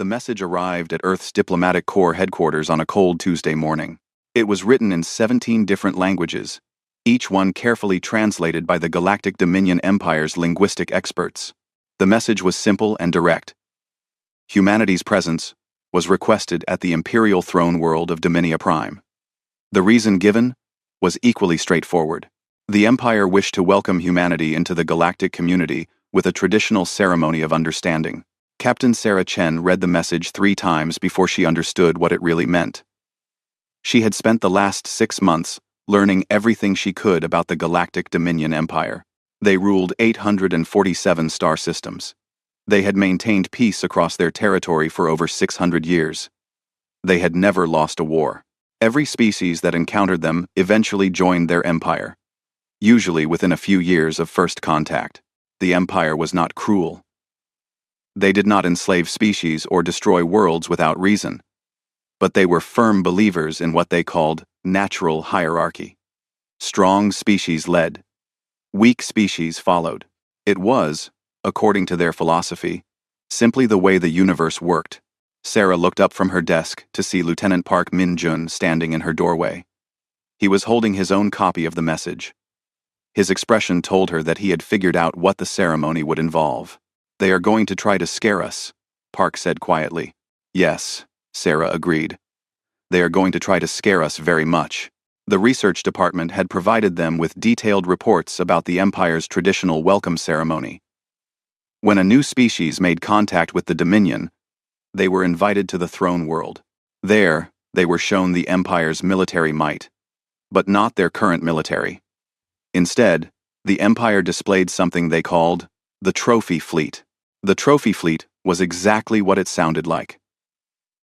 The message arrived at Earth's Diplomatic Corps headquarters on a cold Tuesday morning. It was written in 17 different languages, each one carefully translated by the Galactic Dominion Empire's linguistic experts. The message was simple and direct. Humanity's presence was requested at the Imperial throne world of Dominia Prime. The reason given was equally straightforward. The Empire wished to welcome humanity into the galactic community with a traditional ceremony of understanding. Captain Sarah Chen read the message 3 times before she understood what it really meant. She had spent the last 6 months learning everything she could about the Galactic Dominion Empire. They ruled 847 star systems. They had maintained peace across their territory for over 600 years. They had never lost a war. Every species that encountered them eventually joined their empire, usually within a few years of first contact. The empire was not cruel. They did not enslave species or destroy worlds without reason, but they were firm believers in what they called natural hierarchy. Strong species led. Weak species followed. It was, according to their philosophy, simply the way the universe worked. Sarah looked up from her desk to see Lieutenant Park Min-jun standing in her doorway. He was holding his own copy of the message. His expression told her that he had figured out what the ceremony would involve. "They are going to try to scare us," Park said quietly. "Yes," Sarah agreed. "They are going to try to scare us very much." The research department had provided them with detailed reports about the Empire's traditional welcome ceremony. When a new species made contact with the Dominion, they were invited to the throne world. There, they were shown the Empire's military might, but not their current military. Instead, the Empire displayed something they called the Trophy Fleet. The Trophy Fleet was exactly what it sounded like.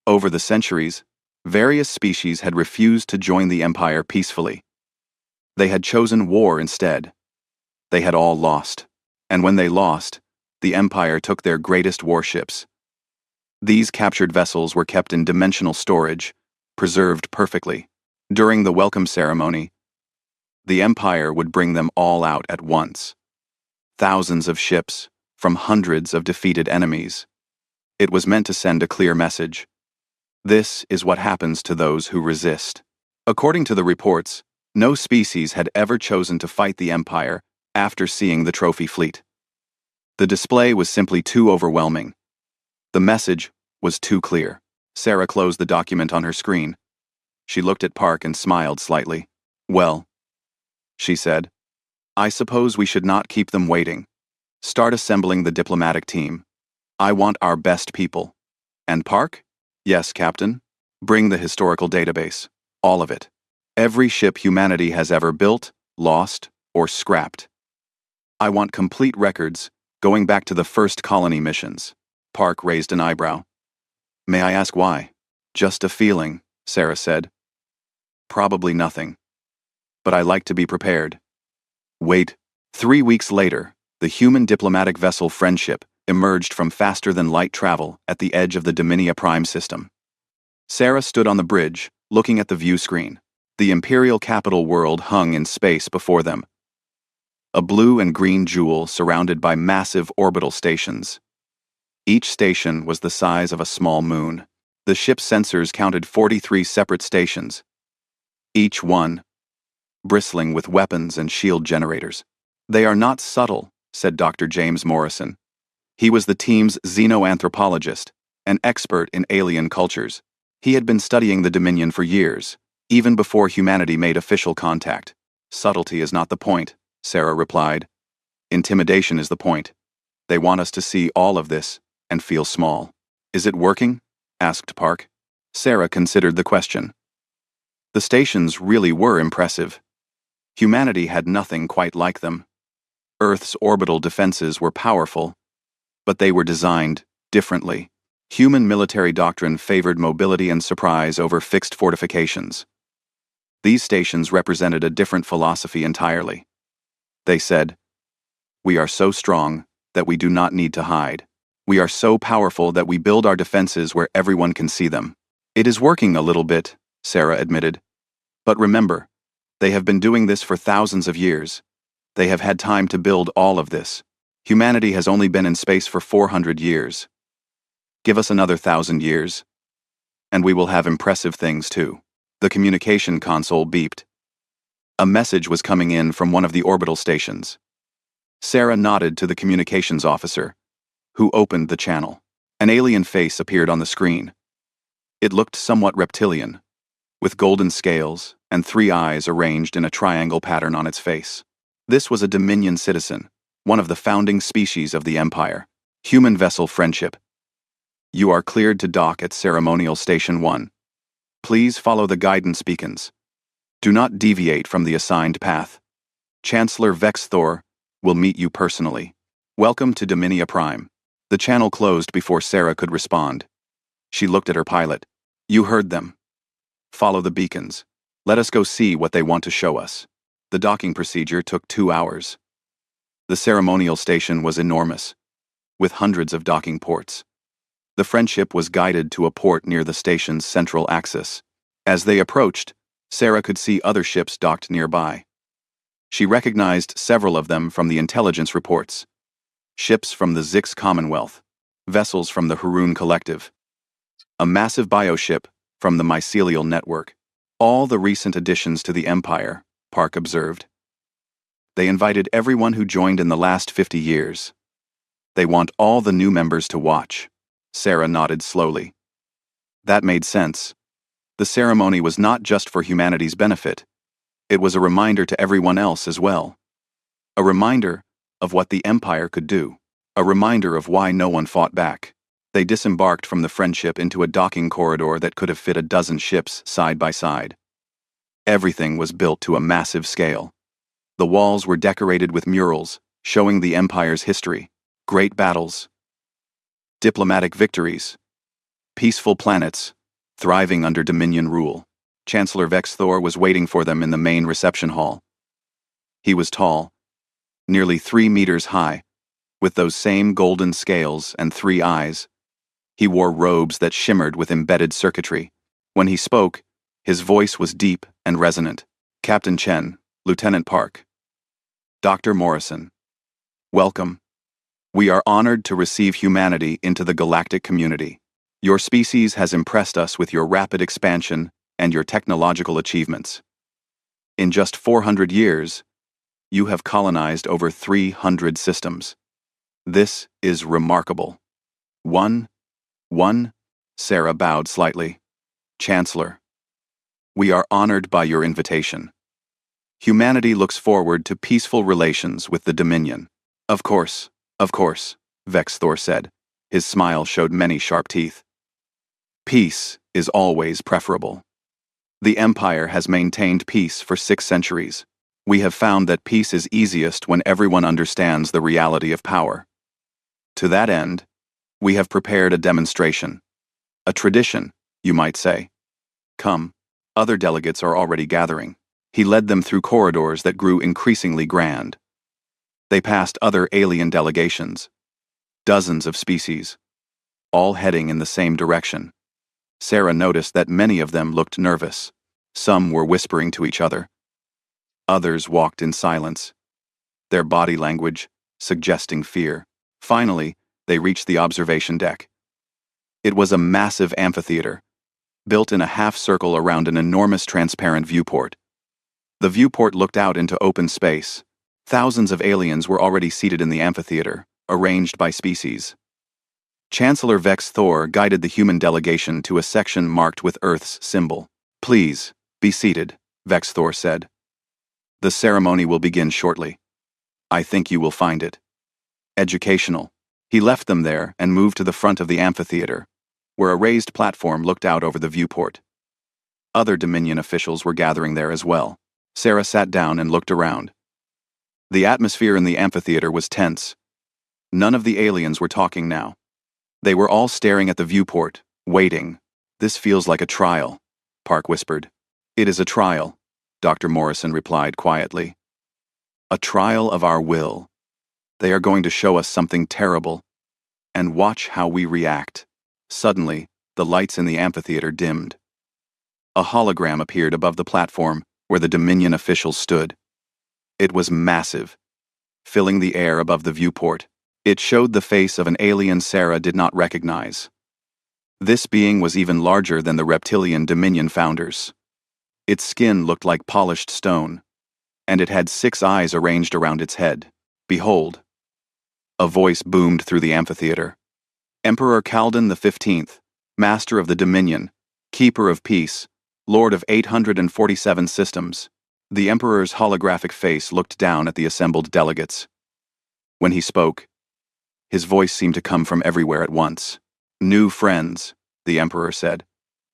Over the centuries, various species had refused to join the Empire peacefully. They had chosen war instead. They had all lost, and when they lost, the Empire took their greatest warships. These captured vessels were kept in dimensional storage, preserved perfectly. During the welcome ceremony, the Empire would bring them all out at once. Thousands of ships, from hundreds of defeated enemies. It was meant to send a clear message. This is what happens to those who resist. According to the reports, no species had ever chosen to fight the Empire after seeing the Trophy Fleet. The display was simply too overwhelming. The message was too clear. Sarah closed the document on her screen. She looked at Park and smiled slightly. "Well," she said, "I suppose we should not keep them waiting. Start assembling the diplomatic team. I want our best people." "And Park?" "Yes, Captain. Bring the historical database. All of it. Every ship humanity has ever built, lost, or scrapped. I want complete records going back to the first colony missions." Park raised an eyebrow. "May I ask why?" "Just a feeling," Sarah said. "Probably nothing. But I like to be prepared." Wait. 3 weeks later, the human diplomatic vessel Friendship emerged from faster-than-light travel at the edge of the Dominia Prime system. Sarah stood on the bridge, looking at the view screen. The Imperial capital world hung in space before them. A blue and green jewel surrounded by massive orbital stations. Each station was the size of a small moon. The ship's sensors counted 43 separate stations, each one bristling with weapons and shield generators. "They are not subtle," said Dr. James Morrison. He was the team's xenoanthropologist, an expert in alien cultures. He had been studying the Dominion for years, even before humanity made official contact. "Subtlety is not the point," Sarah replied. "Intimidation is the point. They want us to see all of this and feel small." "Is it working?" asked Park. Sarah considered the question. The stations really were impressive. Humanity had nothing quite like them. Earth's orbital defenses were powerful, but they were designed differently. Human military doctrine favored mobility and surprise over fixed fortifications. These stations represented a different philosophy entirely. They said, "We are so strong that we do not need to hide. We are so powerful that we build our defenses where everyone can see them." "It is working a little bit," Sarah admitted. "But remember, they have been doing this for thousands of years. They have had time to build all of this. Humanity has only been in space for 400 years. Give us another 1,000 years, and we will have impressive things too. The communication console beeped. A message was coming in from one of the orbital stations. Sarah nodded to the communications officer, who opened the channel. An alien face appeared on the screen. It looked somewhat reptilian, with golden scales and 3 eyes arranged in a triangle pattern on its face. This was a Dominion citizen, one of the founding species of the Empire. Human vessel Friendship. You are cleared to dock at Ceremonial Station 1. Please follow the guidance beacons. Do not deviate from the assigned path. Chancellor Vex Thor will meet you personally. Welcome to Dominia Prime. The channel closed before Sarah could respond. She looked at her pilot. You heard them. Follow the beacons. Let us go see what they want to show us. The docking procedure took 2 hours. The ceremonial station was enormous, with hundreds of docking ports. The Friendship was guided to a port near the station's central axis. As they approached, Sarah could see other ships docked nearby. She recognized several of them from the intelligence reports. Ships from the Zix Commonwealth, vessels from the Haroon Collective, a massive bioship from the Mycelial Network. All the recent additions to the Empire, Park observed. They invited everyone who joined in the last 50 years. They want all the new members to watch. Sarah nodded slowly. That made sense. The ceremony was not just for humanity's benefit. It was a reminder to everyone else as well. A reminder of what the Empire could do. A reminder of why no one fought back. They disembarked from the Friendship into a docking corridor that could have fit a dozen ships side by side. Everything was built to a massive scale. The walls were decorated with murals, showing the Empire's history, great battles, diplomatic victories, peaceful planets, thriving under Dominion rule. Chancellor Vex Thor was waiting for them in the main reception hall. He was tall, nearly 3 meters high, with those same golden scales and 3 eyes. He wore robes that shimmered with embedded circuitry. When he spoke, his voice was deep and resonant. Captain Chen, Lieutenant Park, Dr. Morrison, welcome. We are honored to receive humanity into the galactic community. Your species has impressed us with your rapid expansion and your technological achievements. In just 400 years, you have colonized over 300 systems. This is remarkable. One, Sarah bowed slightly. Chancellor, we are honored by your invitation. Humanity looks forward to peaceful relations with the Dominion. Of course, Vex Thor said. His smile showed many sharp teeth. Peace is always preferable. The Empire has maintained peace for 6 centuries. We have found that peace is easiest when everyone understands the reality of power. To that end, we have prepared a demonstration. A tradition, you might say. Come, other delegates are already gathering. He led them through corridors that grew increasingly grand. They passed other alien delegations, dozens of species, all heading in the same direction. Sarah noticed that many of them looked nervous. Some were whispering to each other. Others walked in silence, their body language suggesting fear. Finally, they reached the observation deck. It was a massive amphitheater, built in a half-circle around an enormous transparent viewport. The viewport looked out into open space. Thousands of aliens were already seated in the amphitheater, arranged by species. Chancellor Vex Thor guided the human delegation to a section marked with Earth's symbol. Please, be seated, Vex Thor said. The ceremony will begin shortly. I think you will find it educational. He left them there and moved to the front of the amphitheater, where a raised platform looked out over the viewport. Other Dominion officials were gathering there as well. Sarah sat down and looked around. The atmosphere in the amphitheater was tense. None of the aliens were talking now. They were all staring at the viewport, waiting. This feels like a trial, Park whispered. It is a trial, Dr. Morrison replied quietly. A trial of our will. They are going to show us something terrible. And watch how we react. Suddenly, the lights in the amphitheater dimmed. A hologram appeared above the platform where the Dominion officials stood. It was massive, filling the air above the viewport. It showed the face of an alien Sarah did not recognize. This being was even larger than the reptilian Dominion founders. Its skin looked like polished stone, and it had 6 eyes arranged around its head. Behold! A voice boomed through the amphitheater. Emperor Kaldan the 15th, Master of the Dominion, Keeper of Peace, Lord of 847 systems. The Emperor's holographic face looked down at the assembled delegates. When he spoke, his voice seemed to come from everywhere at once. New friends, the Emperor said.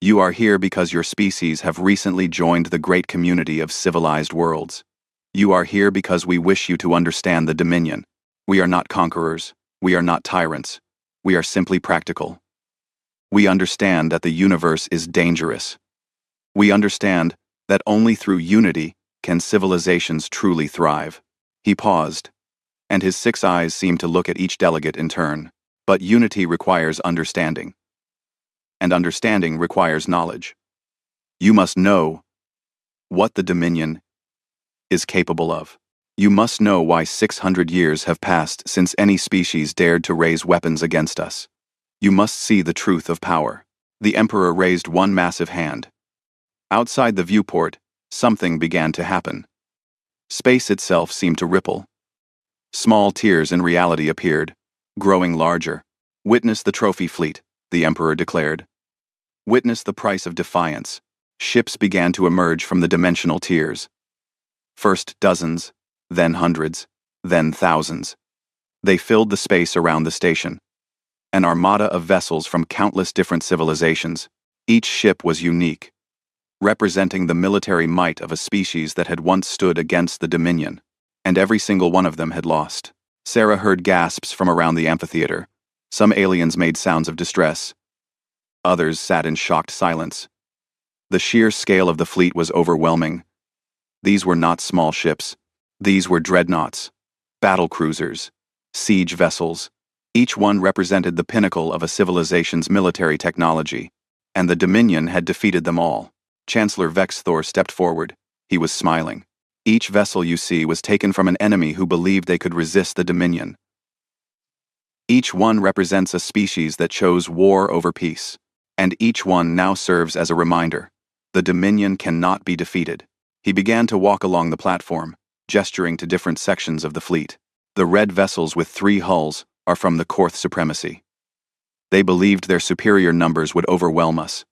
You are here because your species have recently joined the great community of civilized worlds. You are here because we wish you to understand the Dominion. We are not conquerors. We are not tyrants. We are simply practical. We understand that the universe is dangerous. We understand that only through unity can civilizations truly thrive. He paused, and his 6 eyes seemed to look at each delegate in turn. But unity requires understanding. And understanding requires knowledge. You must know what the Dominion is capable of. You must know why 600 years have passed since any species dared to raise weapons against us. You must see the truth of power. The Emperor raised one massive hand. Outside the viewport, something began to happen. Space itself seemed to ripple. Small tears in reality appeared, growing larger. Witness the trophy fleet, the Emperor declared. Witness the price of defiance. Ships began to emerge from the dimensional tiers. First dozens, then hundreds, then thousands. They filled the space around the station. An armada of vessels from countless different civilizations. Each ship was unique, representing the military might of a species that had once stood against the Dominion. And every single one of them had lost. Sarah heard gasps from around the amphitheater. Some aliens made sounds of distress. Others sat in shocked silence. The sheer scale of the fleet was overwhelming. These were not small ships. These were dreadnoughts, battle cruisers, siege vessels. Each one represented the pinnacle of a civilization's military technology, and the Dominion had defeated them all. Chancellor Vexthor stepped forward. He was smiling. Each vessel you see was taken from an enemy who believed they could resist the Dominion. Each one represents a species that chose war over peace, and each one now serves as a reminder. The Dominion cannot be defeated. He began to walk along the platform, gesturing to different sections of the fleet. The red vessels with 3 hulls are from the Korth Supremacy. They believed their superior numbers would overwhelm us.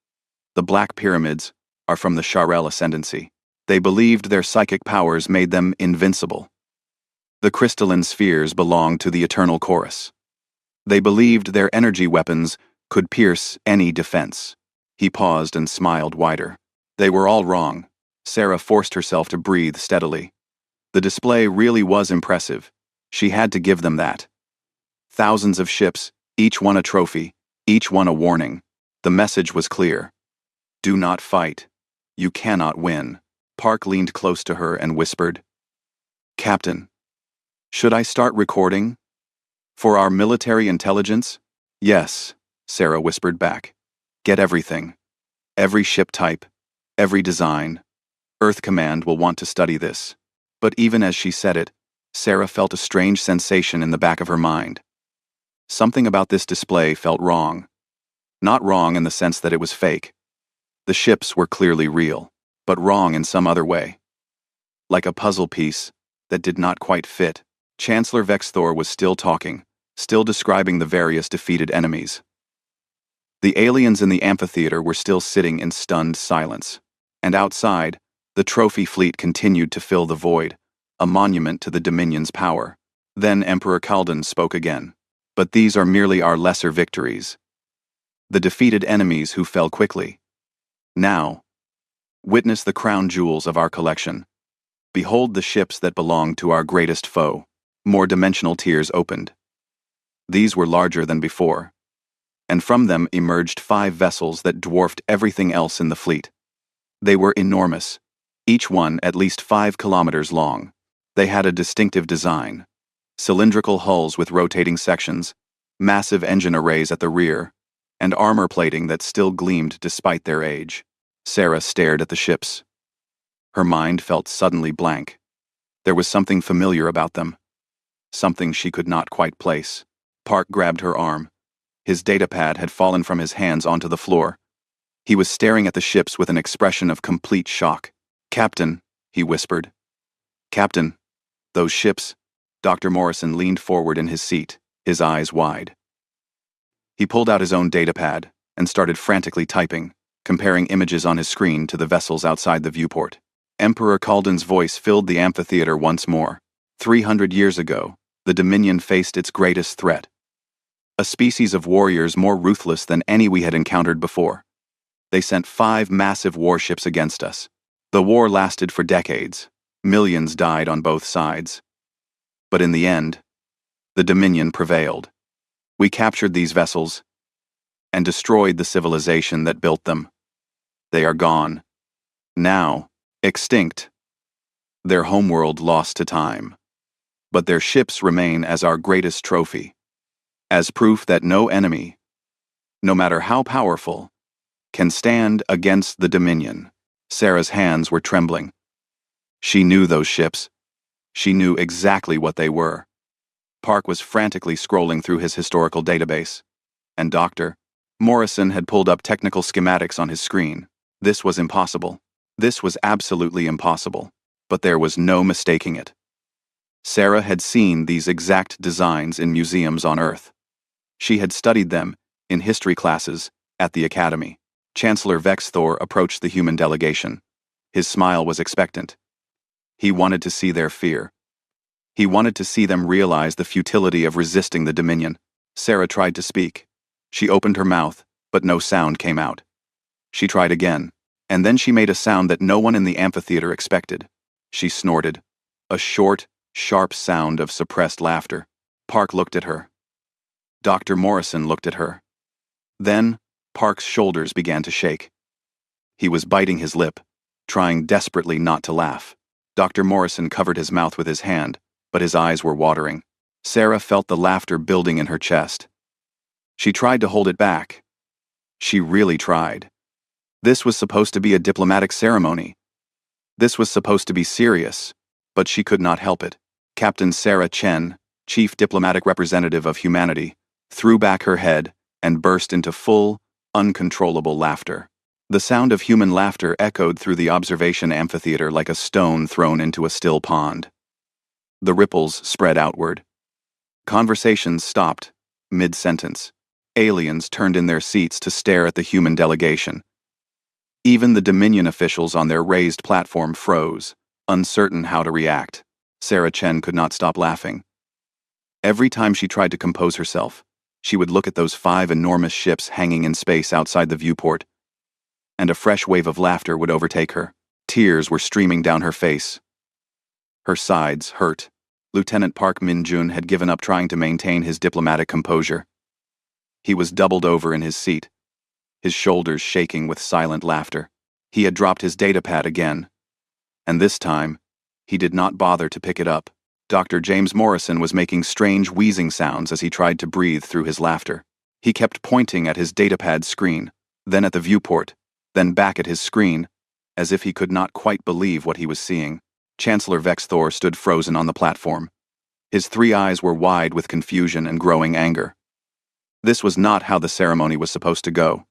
The black pyramids are from the Sharel Ascendancy. They believed their psychic powers made them invincible. The crystalline spheres belonged to the Eternal Chorus. They believed their energy weapons could pierce any defense. He paused and smiled wider. They were all wrong. Sarah forced herself to breathe steadily. The display really was impressive. She had to give them that. Thousands of ships, each one a trophy, each one a warning. The message was clear. Do not fight. You cannot win. Park leaned close to her and whispered, Captain, should I start recording? For our military intelligence? Yes, Sarah whispered back. Get everything. Every ship type, every design. Earth Command will want to study this. But even as she said it, Sarah felt a strange sensation in the back of her mind. Something about this display felt wrong. Not wrong in the sense that it was fake. The ships were clearly real, but wrong in some other way. Like a puzzle piece that did not quite fit. Chancellor Vexthor was still talking, still describing the various defeated enemies. The aliens in the amphitheater were still sitting in stunned silence. And outside, the trophy fleet continued to fill the void, a monument to the Dominion's power. Then Emperor Kaldan spoke again. But these are merely our lesser victories. The defeated enemies who fell quickly. Now, witness the crown jewels of our collection. Behold the ships that belong to our greatest foe. More dimensional tiers opened. These were larger than before, and from them emerged 5 vessels that dwarfed everything else in the fleet. They were enormous, each one at least 5 kilometers long. They had a distinctive design. Cylindrical hulls with rotating sections, massive engine arrays at the rear, and armor plating that still gleamed despite their age. Sarah stared at the ships. Her mind felt suddenly blank. There was something familiar about them. Something she could not quite place. Park grabbed her arm. His datapad had fallen from his hands onto the floor. He was staring at the ships with an expression of complete shock. "Captain," he whispered. "Captain, those ships." Dr. Morrison leaned forward in his seat, his eyes wide. He pulled out his own datapad and started frantically typing, comparing images on his screen to the vessels outside the viewport. Emperor Kalden's voice filled the amphitheater once more. 300 years ago, the Dominion faced its greatest threat. A species of warriors more ruthless than any we had encountered before. They sent 5 massive warships against us. The war lasted for decades. Millions died on both sides. But in the end, the Dominion prevailed. We captured these vessels and destroyed the civilization that built them. They are gone. Now, extinct. Their homeworld lost to time. But their ships remain as our greatest trophy. As proof that no enemy, no matter how powerful, can stand against the Dominion. Sarah's hands were trembling. She knew those ships. She knew exactly what they were. Park was frantically scrolling through his historical database, and Dr. Morrison had pulled up technical schematics on his screen. This was impossible. This was absolutely impossible. But there was no mistaking it. Sarah had seen these exact designs in museums on Earth. She had studied them in history classes at the Academy. Chancellor Vexthor approached the human delegation. His smile was expectant. He wanted to see their fear. He wanted to see them realize the futility of resisting the Dominion. Sarah tried to speak. She opened her mouth, but no sound came out. She tried again, and then she made a sound that no one in the amphitheater expected. She snorted, a short, sharp sound of suppressed laughter. Park looked at her. Dr. Morrison looked at her. Then, Park's shoulders began to shake. He was biting his lip, trying desperately not to laugh. Dr. Morrison covered his mouth with his hand, but his eyes were watering. Sarah felt the laughter building in her chest. She tried to hold it back. She really tried. This was supposed to be a diplomatic ceremony. This was supposed to be serious, but she could not help it. Captain Sarah Chen, Chief Diplomatic Representative of Humanity, threw back her head and burst into full, uncontrollable laughter. The sound of human laughter echoed through the observation amphitheater like a stone thrown into a still pond. The ripples spread outward. Conversations stopped, mid-sentence. Aliens turned in their seats to stare at the human delegation. Even the Dominion officials on their raised platform froze, uncertain how to react. Sarah Chen could not stop laughing. Every time she tried to compose herself, she would look at those 5 enormous ships hanging in space outside the viewport, and a fresh wave of laughter would overtake her. Tears were streaming down her face. Her sides hurt. Lieutenant Park Min-jun had given up trying to maintain his diplomatic composure. He was doubled over in his seat, his shoulders shaking with silent laughter. He had dropped his datapad again, and this time, he did not bother to pick it up. Dr. James Morrison was making strange wheezing sounds as he tried to breathe through his laughter. He kept pointing at his datapad screen, then at the viewport, then back at his screen, as if he could not quite believe what he was seeing. Chancellor Vexthor stood frozen on the platform. His 3 eyes were wide with confusion and growing anger. This was not how the ceremony was supposed to go.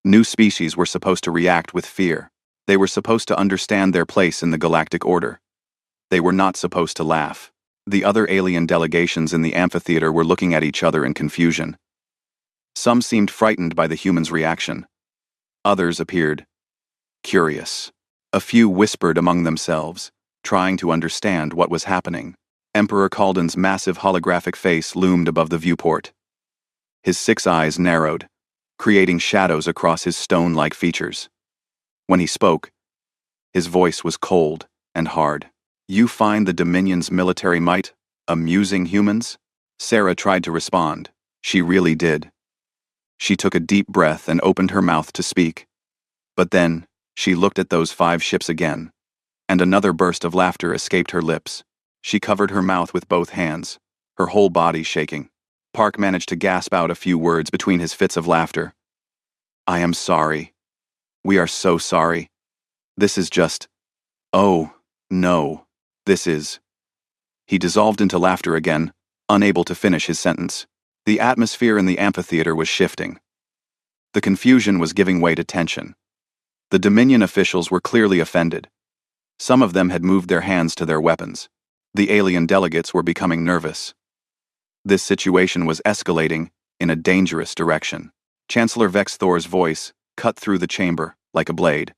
New species were supposed to react with fear. They were supposed to understand their place in the galactic order. They were not supposed to laugh. The other alien delegations in the amphitheater were looking at each other in confusion. Some seemed frightened by the humans' reaction. Others appeared curious. A few whispered among themselves, trying to understand what was happening. Emperor Kalden's massive holographic face loomed above the viewport. His 6 eyes narrowed, creating shadows across his stone-like features. When he spoke, his voice was cold and hard. "You find the Dominion's military might amusing, humans?" Sarah tried to respond. She really did. She took a deep breath and opened her mouth to speak. But then, she looked at those 5 ships again, and another burst of laughter escaped her lips. She covered her mouth with both hands, her whole body shaking. Park managed to gasp out a few words between his fits of laughter. "I am sorry. We are so sorry. This is just... Oh, no. This is..." He dissolved into laughter again, unable to finish his sentence. The atmosphere in the amphitheater was shifting. The confusion was giving way to tension. The Dominion officials were clearly offended. Some of them had moved their hands to their weapons. The alien delegates were becoming nervous. This situation was escalating in a dangerous direction. Chancellor Vex Thor's voice cut through the chamber like a blade.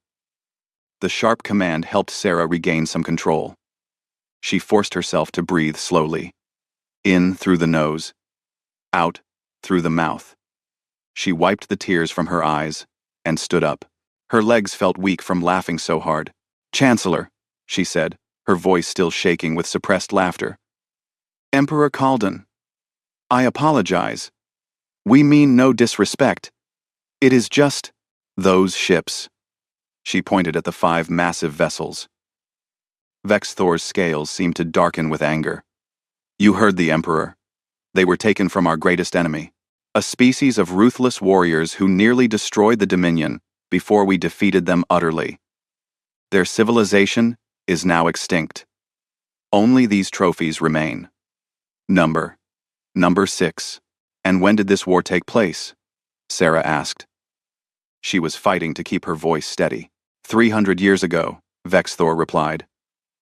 The sharp command helped Sarah regain some control. She forced herself to breathe slowly. In through the nose, out through the mouth. She wiped the tears from her eyes and stood up. Her legs felt weak from laughing so hard. "Chancellor," she said, her voice still shaking with suppressed laughter. "Emperor Kalden, I apologize. We mean no disrespect. It is just those ships." She pointed at the 5 massive vessels. Vex Thor's scales seemed to darken with anger. "You heard the Emperor. They were taken from our greatest enemy, a species of ruthless warriors who nearly destroyed the Dominion before we defeated them utterly. Their civilization is now extinct. Only these trophies remain. Number 6. And when did this war take place?" Sarah asked. She was fighting to keep her voice steady. 300 years ago, Vex Thor replied.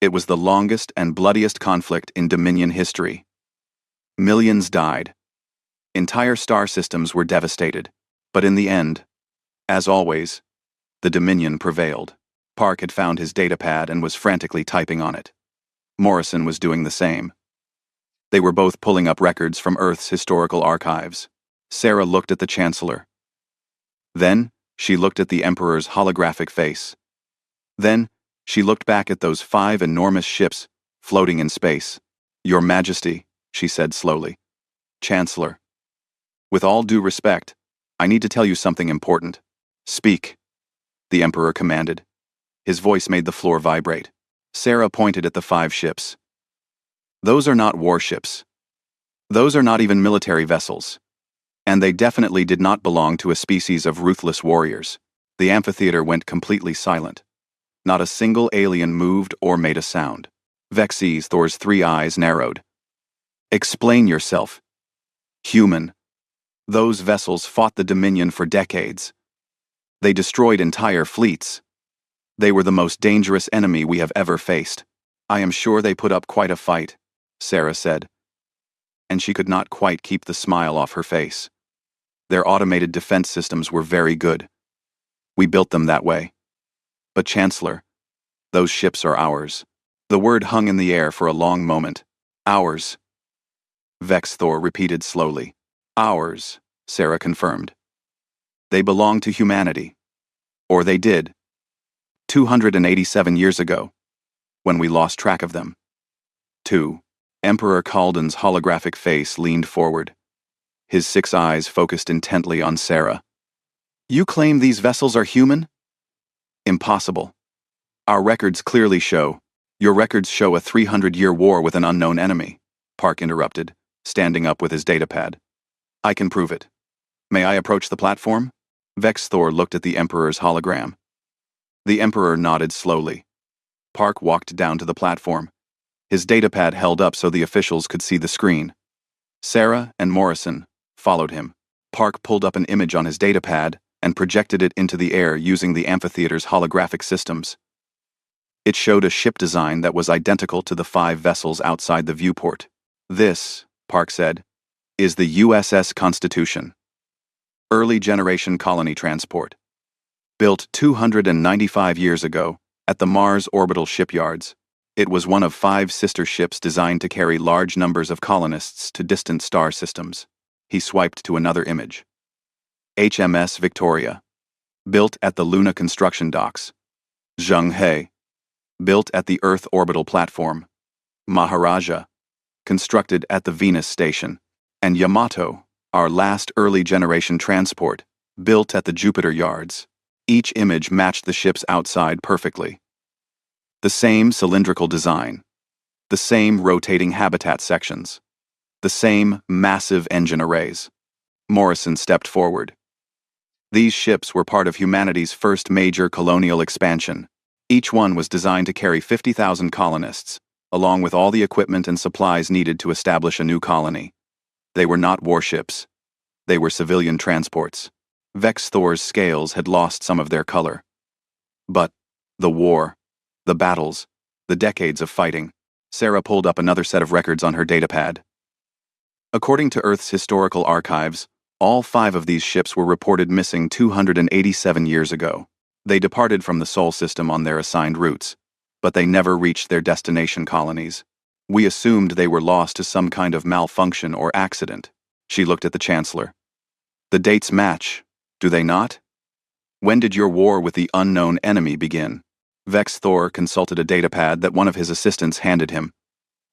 It was the longest and bloodiest conflict in Dominion history. Millions died. Entire star systems were devastated. But in the end, as always, the Dominion prevailed. Park had found his datapad and was frantically typing on it. Morrison was doing the same. They were both pulling up records from Earth's historical archives. Sarah looked at the Chancellor. Then, she looked at the Emperor's holographic face. Then, she looked back at those 5 enormous ships floating in space. "Your Majesty," she said slowly. "Chancellor. With all due respect, I need to tell you something important." "Speak," the Emperor commanded. His voice made the floor vibrate. Sarah pointed at the 5 ships. "Those are not warships. Those are not even military vessels. And they definitely did not belong to a species of ruthless warriors." The amphitheater went completely silent. Not a single alien moved or made a sound. Vex Thor's 3 eyes narrowed. "Explain yourself." "Human. Those vessels fought the Dominion for decades. They destroyed entire fleets. They were the most dangerous enemy we have ever faced. I am sure they put up quite a fight," Sarah said. And she could not quite keep the smile off her face. "Their automated defense systems were very good. We built them that way. But Chancellor, those ships are ours." The word hung in the air for a long moment. "Ours," Vex Thor repeated slowly. "Ours," Sarah confirmed. "They belong to humanity. Or they did. 287 years ago, when we lost track of them." 2. Emperor Kalden's holographic face leaned forward. His 6 eyes focused intently on Sarah. "You claim these vessels are human?" "Impossible. Our records clearly show." "Your records show a 300-year war with an unknown enemy," Park interrupted, standing up with his datapad. "I can prove it. May I approach the platform?" Vex Thor looked at the Emperor's hologram. The Emperor nodded slowly. Park walked down to the platform. His datapad held up so the officials could see the screen. Sarah and Morrison followed him. Park pulled up an image on his datapad and projected it into the air using the amphitheater's holographic systems. It showed a ship design that was identical to the 5 vessels outside the viewport. "This," Park said, "is the USS Constitution. Early generation colony transport. Built 295 years ago at the Mars orbital shipyards. It was one of 5 sister ships designed to carry large numbers of colonists to distant star systems." He swiped to another image. "HMS Victoria. Built at the Luna construction docks. Zhenghe. Built at the Earth orbital platform. Maharaja. Constructed at the Venus station. And Yamato, our last early-generation transport, built at the Jupiter yards." Each image matched the ship's outside perfectly. The same cylindrical design. The same rotating habitat sections. The same massive engine arrays. Morrison stepped forward. "These ships were part of humanity's first major colonial expansion. Each one was designed to carry 50,000 colonists, along with all the equipment and supplies needed to establish a new colony. They were not warships. They were civilian transports. Vex Thor's scales had lost some of their color. But the war, the battles, the decades of fighting. Sarah pulled up another set of records on her datapad. According to Earth's historical archives, all 5 of these ships were reported missing 287 years ago. They departed from the Sol system on their assigned routes, but they never reached their destination colonies. We assumed they were lost to some kind of malfunction or accident. She looked at the Chancellor. The dates match, do they not? When did your war with the unknown enemy begin? Vex Thor consulted a datapad that one of his assistants handed him.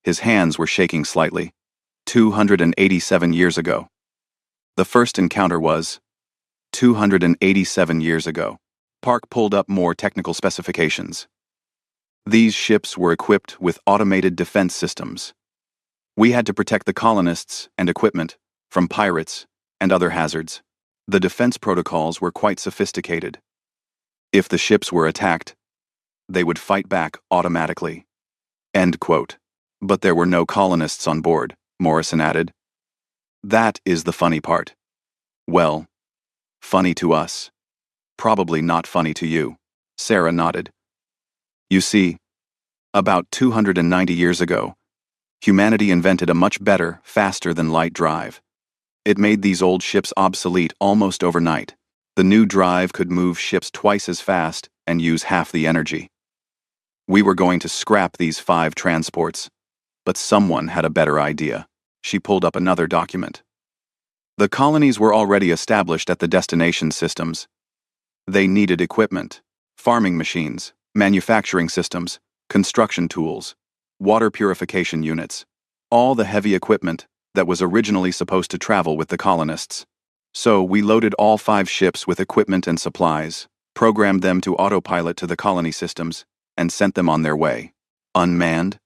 His hands were shaking slightly. 287 years ago. The first encounter was 287 years ago. Park pulled up more technical specifications. These ships were equipped with automated defense systems. We had to protect the colonists and equipment from pirates and other hazards. The defense protocols were quite sophisticated. If the ships were attacked, they would fight back automatically. End quote. But there were no colonists on board, Morrison added. That is the funny part. Well, funny to us. Probably not funny to you. Sarah nodded. You see, about 290 years ago, humanity invented a much better, faster-than-light drive. It made these old ships obsolete almost overnight. The new drive could move ships twice as fast and use half the energy. We were going to scrap these 5 transports, but someone had a better idea. She pulled up another document. The colonies were already established at the destination systems. They needed equipment, farming machines, manufacturing systems, construction tools, water purification units, all the heavy equipment that was originally supposed to travel with the colonists. So we loaded all 5 ships with equipment and supplies, programmed them to autopilot to the colony systems, and sent them on their way. Unmanned?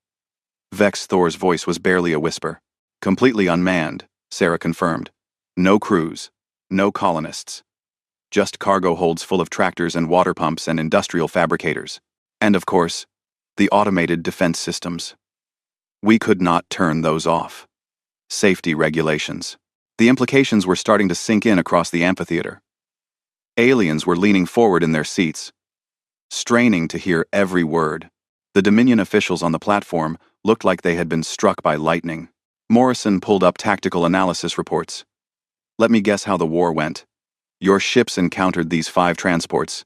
Vex Thor's voice was barely a whisper. Completely unmanned, Sarah confirmed. No crews, no colonists. Just cargo holds full of tractors and water pumps and industrial fabricators. And of course, the automated defense systems. We could not turn those off. Safety regulations. The implications were starting to sink in across the amphitheater. Aliens were leaning forward in their seats, straining to hear every word. The Dominion officials on the platform looked like they had been struck by lightning. Morrison pulled up tactical analysis reports. Let me guess how the war went. Your ships encountered these 5 transports.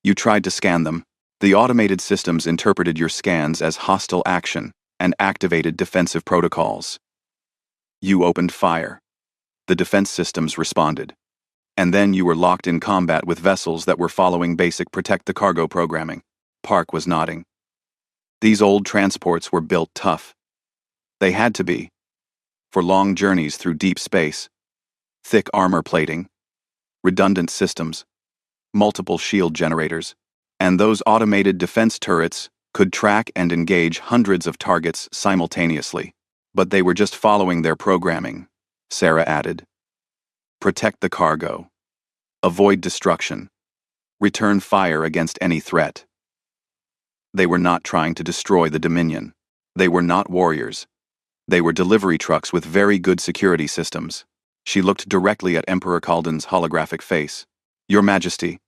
You tried to scan them. The automated systems interpreted your scans as hostile action and activated defensive protocols. You opened fire. The defense systems responded. And then you were locked in combat with vessels that were following basic protect the cargo programming. Park was nodding. These old transports were built tough. They had to be. For long journeys through deep space. Thick armor plating, redundant systems, multiple shield generators, and those automated defense turrets could track and engage hundreds of targets simultaneously. But they were just following their programming, Sarah added. Protect the cargo. Avoid destruction. Return fire against any threat. They were not trying to destroy the Dominion. They were not warriors. They were delivery trucks with very good security systems. She looked directly at Emperor Kalden's holographic face. Your Majesty,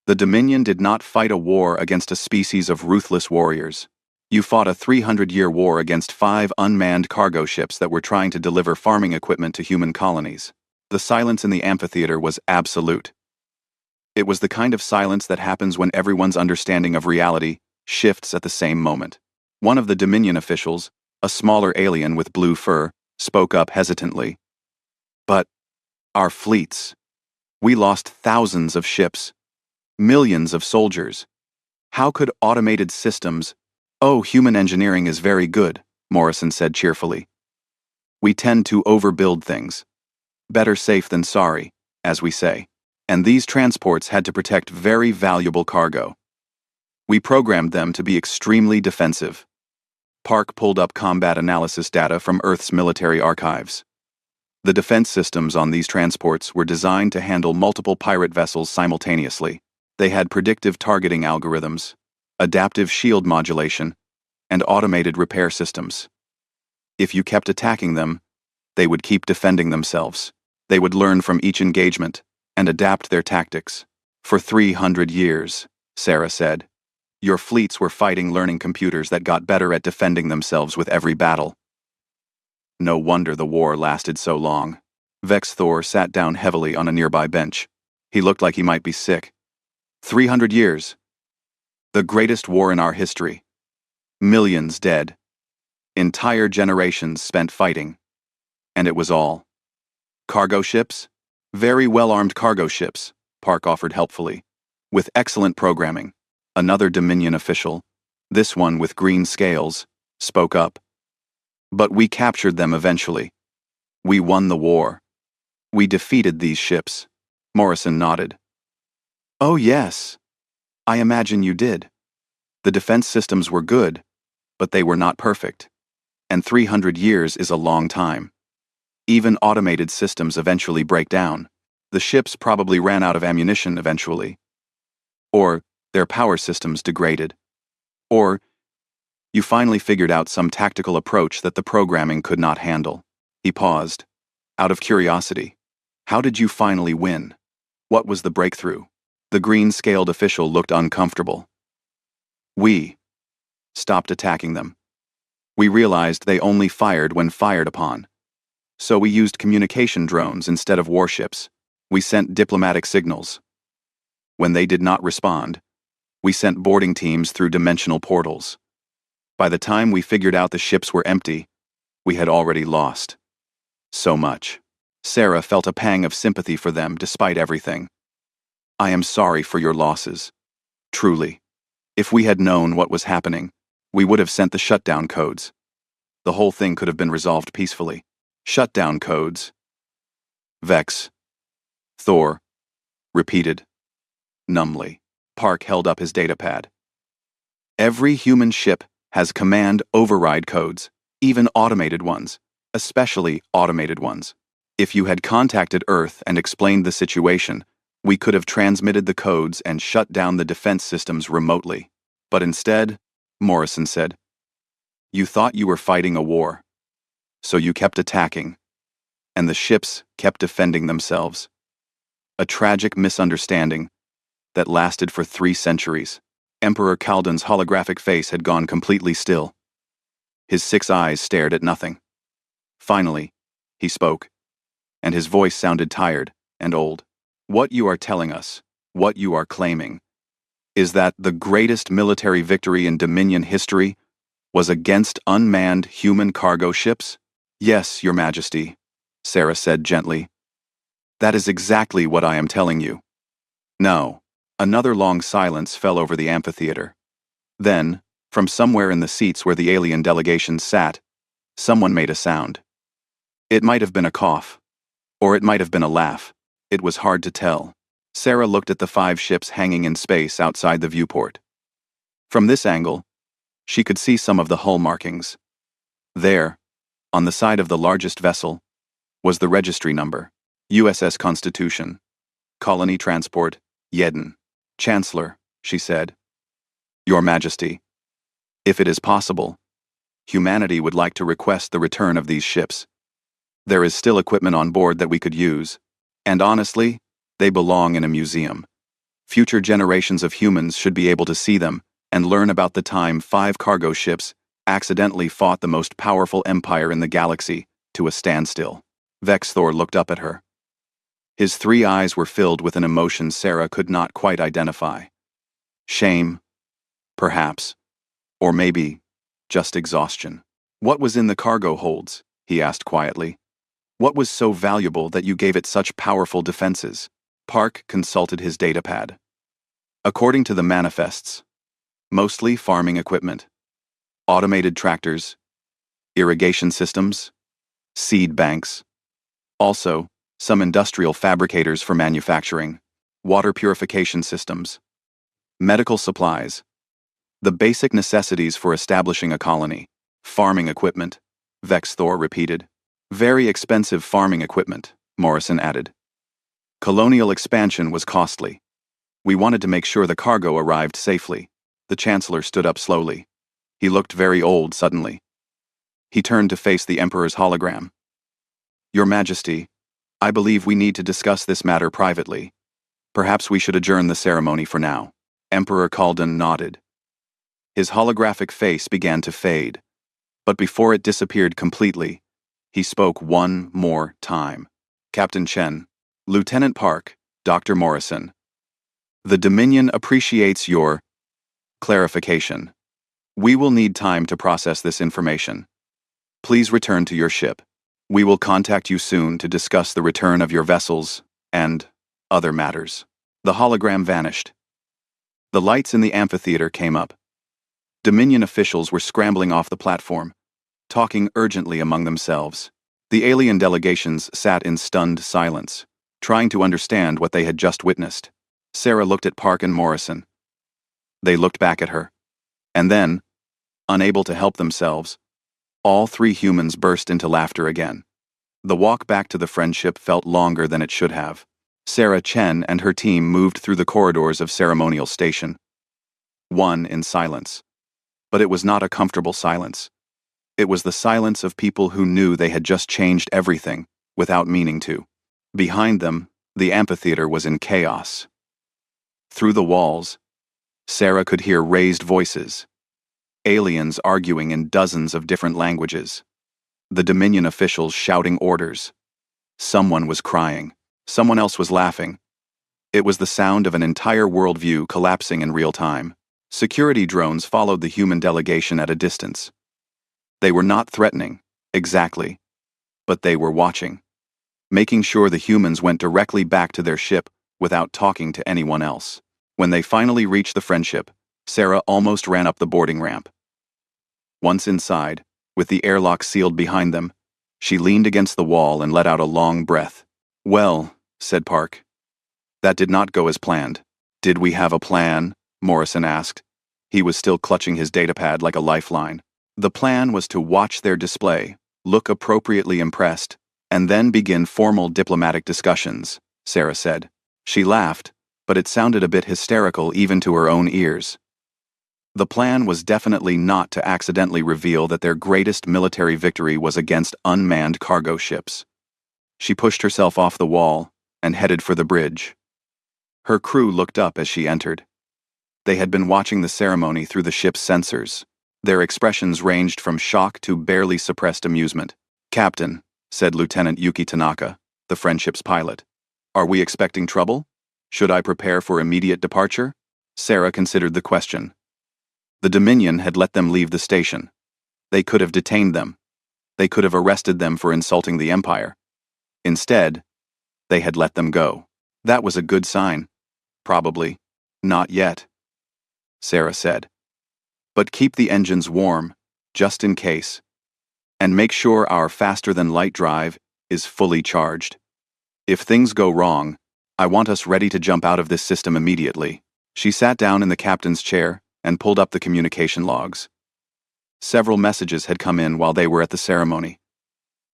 the Dominion did not fight a war against a species of ruthless warriors. You fought a 300-year war against 5 unmanned cargo ships that were trying to deliver farming equipment to human colonies. The silence in the amphitheater was absolute. It was the kind of silence that happens when everyone's understanding of reality shifts at the same moment. One of the Dominion officials, a smaller alien with blue fur, spoke up hesitantly. But our fleets. We lost thousands of ships, millions of soldiers. How could automated systems... Oh, human engineering is very good, Morrison said cheerfully. We tend to overbuild things. Better safe than sorry, as we say. And these transports had to protect very valuable cargo. We programmed them to be extremely defensive. Park pulled up combat analysis data from Earth's military archives. The defense systems on these transports were designed to handle multiple pirate vessels simultaneously. They had predictive targeting algorithms, adaptive shield modulation, and automated repair systems. If you kept attacking them, They would keep defending themselves. They would learn from each engagement and adapt their tactics. For 300 years, Sarah said, your fleets were fighting learning computers that got better at defending themselves with every battle. No wonder the war lasted so long. Vex Thor sat down heavily on a nearby bench. He looked like he might be sick. 300 years. The greatest war in our history. Millions dead. Entire generations spent fighting. And it was all. Cargo ships? Very well-armed cargo ships, Park offered helpfully. With excellent programming. Another Dominion official, this one with green scales, spoke up. But we captured them eventually. We won the war. We defeated these ships. Morrison nodded. Oh yes. I imagine you did. The defense systems were good, but they were not perfect. And 300 years is a long time. Even automated systems eventually break down. The ships probably ran out of ammunition eventually. Or their power systems degraded. Or you finally figured out some tactical approach that the programming could not handle. He paused. Out of curiosity, how did you finally win? What was the breakthrough? The green-scaled official looked uncomfortable. We stopped attacking them. We realized they only fired when fired upon. So we used communication drones instead of warships. We sent diplomatic signals. When they did not respond, we sent boarding teams through dimensional portals. By the time we figured out the ships were empty, we had already lost. So much. Sarah felt a pang of sympathy for them despite everything. I am sorry for your losses. Truly. If we had known what was happening, we would have sent the shutdown codes. The whole thing could have been resolved peacefully. Shutdown codes. Vex. Thor. Repeated. Numbly. Park held up his datapad. Every human ship has command override codes, even automated ones, especially automated ones. If you had contacted Earth and explained the situation, we could have transmitted the codes and shut down the defense systems remotely. But instead, Morrison said, you thought you were fighting a war. So you kept attacking, and the ships kept defending themselves. A tragic misunderstanding that lasted for 3 centuries. Emperor Kaldun's holographic face had gone completely still. His 6 eyes stared at nothing. Finally, he spoke, and his voice sounded tired and old. What you are telling us, what you are claiming, is that the greatest military victory in Dominion history was against unmanned human cargo ships? Yes, Your Majesty, Sarah said gently. That is exactly what I am telling you. No. Another long silence fell over the amphitheater. Then, from somewhere in the seats where the alien delegation sat, someone made a sound. It might have been a cough, or it might have been a laugh. It was hard to tell. Sarah looked at the 5 ships hanging in space outside the viewport. From this angle, she could see some of the hull markings. There, on the side of the largest vessel, was the registry number, USS Constitution, Colony Transport, Yedden. Chancellor, she said. Your Majesty, if it is possible, humanity would like to request the return of these ships. There is still equipment on board that we could use, and honestly, they belong in a museum. Future generations of humans should be able to see them and learn about the time 5 cargo ships accidentally fought the most powerful empire in the galaxy to a standstill. Vex Thor looked up at her. His 3 eyes were filled with an emotion Sarah could not quite identify. Shame, perhaps, or maybe just exhaustion. What was in the cargo holds? He asked quietly. What was so valuable that you gave it such powerful defenses? Park consulted his datapad. According to the manifests, mostly farming equipment, automated tractors, irrigation systems, seed banks. Also, some industrial fabricators for manufacturing, water purification systems, medical supplies, the basic necessities for establishing a colony, farming equipment, Vex Thor repeated. Very expensive farming equipment, Morrison added. Colonial expansion was costly. We wanted to make sure the cargo arrived safely. The Chancellor stood up slowly. He looked very old suddenly. He turned to face the Emperor's hologram. Your Majesty, I believe we need to discuss this matter privately. Perhaps we should adjourn the ceremony for now. Emperor Kaldan nodded. His holographic face began to fade, but before it disappeared completely, he spoke one more time. Captain Chen, Lieutenant Park, Dr. Morrison. The Dominion appreciates your clarification. We will need time to process this information. Please return to your ship. We will contact you soon to discuss the return of your vessels and other matters. The hologram vanished. The lights in the amphitheater came up. Dominion officials were scrambling off the platform, talking urgently among themselves. The alien delegations sat in stunned silence, trying to understand what they had just witnessed. Sarah looked at Park and Morrison. They looked back at her. And then, unable to help themselves, all three humans burst into laughter again. The walk back to the friendship felt longer than it should have. Sarah Chen and her team moved through the corridors of Ceremonial Station. One in silence. But it was not a comfortable silence. It was the silence of people who knew they had just changed everything, without meaning to. Behind them, the amphitheater was in chaos. Through the walls, Sarah could hear raised voices. Aliens arguing in dozens of different languages. The Dominion officials shouting orders. Someone was crying. Someone else was laughing. It was the sound of an entire worldview collapsing in real time. Security drones followed the human delegation at a distance. They were not threatening, exactly, but they were watching, making sure the humans went directly back to their ship without talking to anyone else. When they finally reached the friendship, Sarah almost ran up the boarding ramp. Once inside, with the airlock sealed behind them, she leaned against the wall and let out a long breath. "Well," said Park. "That did not go as planned." "Did we have a plan?" Morrison asked. He was still clutching his datapad like a lifeline. "The plan was to watch their display, look appropriately impressed, and then begin formal diplomatic discussions," Sarah said. She laughed, but it sounded a bit hysterical even to her own ears. The plan was definitely not to accidentally reveal that their greatest military victory was against unmanned cargo ships. She pushed herself off the wall and headed for the bridge. Her crew looked up as she entered. They had been watching the ceremony through the ship's sensors. Their expressions ranged from shock to barely suppressed amusement. "Captain," said Lieutenant Yuki Tanaka, the friendship's pilot. "Are we expecting trouble? Should I prepare for immediate departure?" Sarah considered the question. The Dominion had let them leave the station. They could have detained them. They could have arrested them for insulting the Empire. Instead, they had let them go. That was a good sign. Probably. "Not yet," Sarah said. "But keep the engines warm, just in case. And make sure our faster-than-light drive is fully charged. If things go wrong, I want us ready to jump out of this system immediately." She sat down in the captain's chair and pulled up the communication logs. Several messages had come in while they were at the ceremony.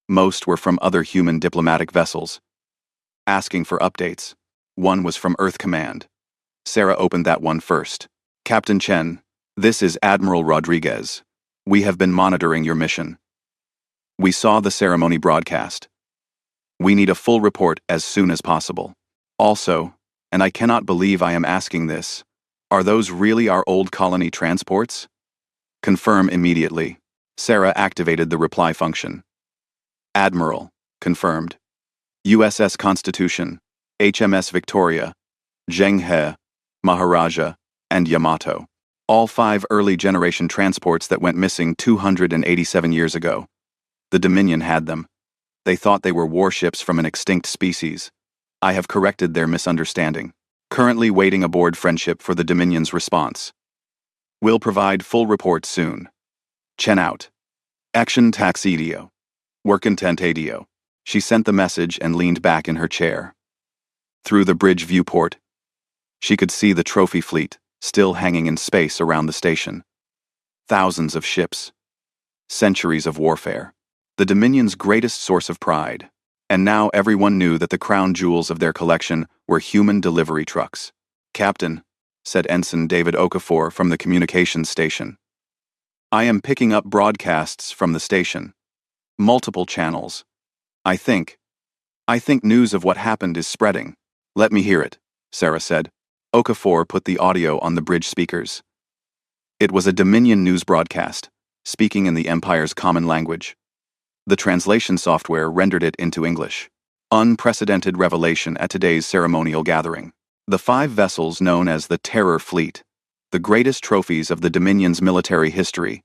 Most were from other human diplomatic vessels, asking for updates. One was from Earth Command. Sarah opened that one first. "Captain Chen, this is Admiral Rodriguez. We have been monitoring your mission. We saw the ceremony broadcast. We need a full report as soon as possible. Also, and I cannot believe I am asking this, are those really our old colony transports? Confirm immediately." Sarah activated the reply function. "Admiral, confirmed. USS Constitution, HMS Victoria, Zheng He, Maharaja, and Yamato. All 5 early-generation transports that went missing 287 years ago. The Dominion had them. They thought they were warships from an extinct species. I have corrected their misunderstanding. Currently waiting aboard Friendship for the Dominion's response. Will provide full report soon. Chen out. Action taxidio. Workintentadio." She sent the message and leaned back in her chair. Through the bridge viewport, she could see the trophy fleet still hanging in space around the station. Thousands of ships. Centuries of warfare. The Dominion's greatest source of pride. And now everyone knew that the crown jewels of their collection were human delivery trucks. "Captain," said Ensign David Okafor from the communications station. "I am picking up broadcasts from the station. Multiple channels. I think news of what happened is spreading. Let me hear it, Sarah said. Okafor put the audio on the bridge speakers. It was a Dominion news broadcast, speaking in the Empire's common language. The translation software rendered it into English. Unprecedented revelation at today's ceremonial gathering. The 5 vessels known as the Terror Fleet, the greatest trophies of the Dominion's military history,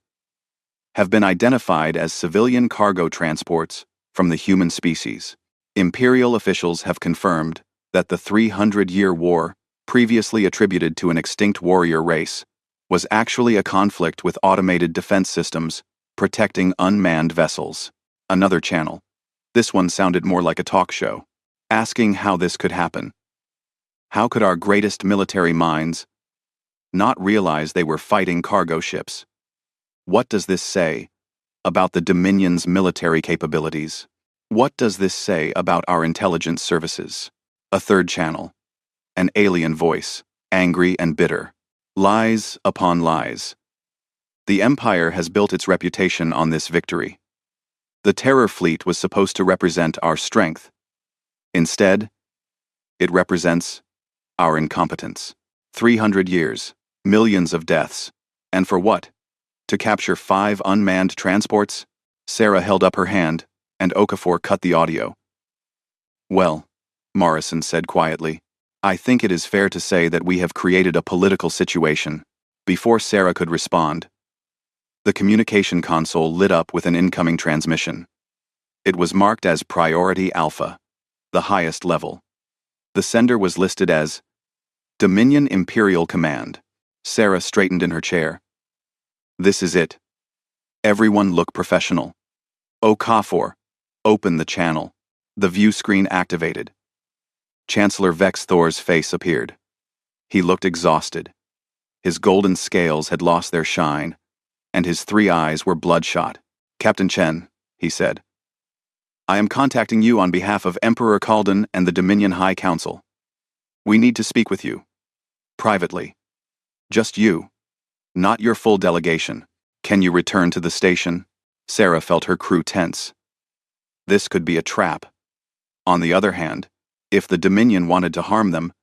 have been identified as civilian cargo transports from the human species. Imperial officials have confirmed that the 300-year war, previously attributed to an extinct warrior race, was actually a conflict with automated defense systems protecting unmanned vessels. Another channel, this one sounded more like a talk show, asking how this could happen. How could our greatest military minds not realize they were fighting cargo ships? What does this say about the Dominion's military capabilities? What does this say about our intelligence services? A third channel, an alien voice, angry and bitter. Lies upon lies. The Empire has built its reputation on this victory. The Terror Fleet was supposed to represent our strength. Instead, it represents our incompetence. 300 years, millions of deaths. And for what? To capture 5 unmanned transports? Sarah held up her hand, and Okafor cut the audio. Well, Morrison said quietly, I think it is fair to say that we have created a political situation. Before Sarah could respond, the communication console lit up with an incoming transmission. It was marked as Priority Alpha, the highest level. The sender was listed as Dominion Imperial Command. Sarah straightened in her chair. This is it. Everyone look professional. Okafor, open the channel. The view screen activated. Chancellor Vex Thor's face appeared. He looked exhausted. His golden scales had lost their shine, and his 3 eyes were bloodshot. Captain Chen, he said, I am contacting you on behalf of Emperor Kalden and the Dominion High Council. We need to speak with you. Privately. Just you. Not your full delegation. Can you return to the station? Sarah felt her crew tense. This could be a trap. On the other hand, if the Dominion wanted to harm them,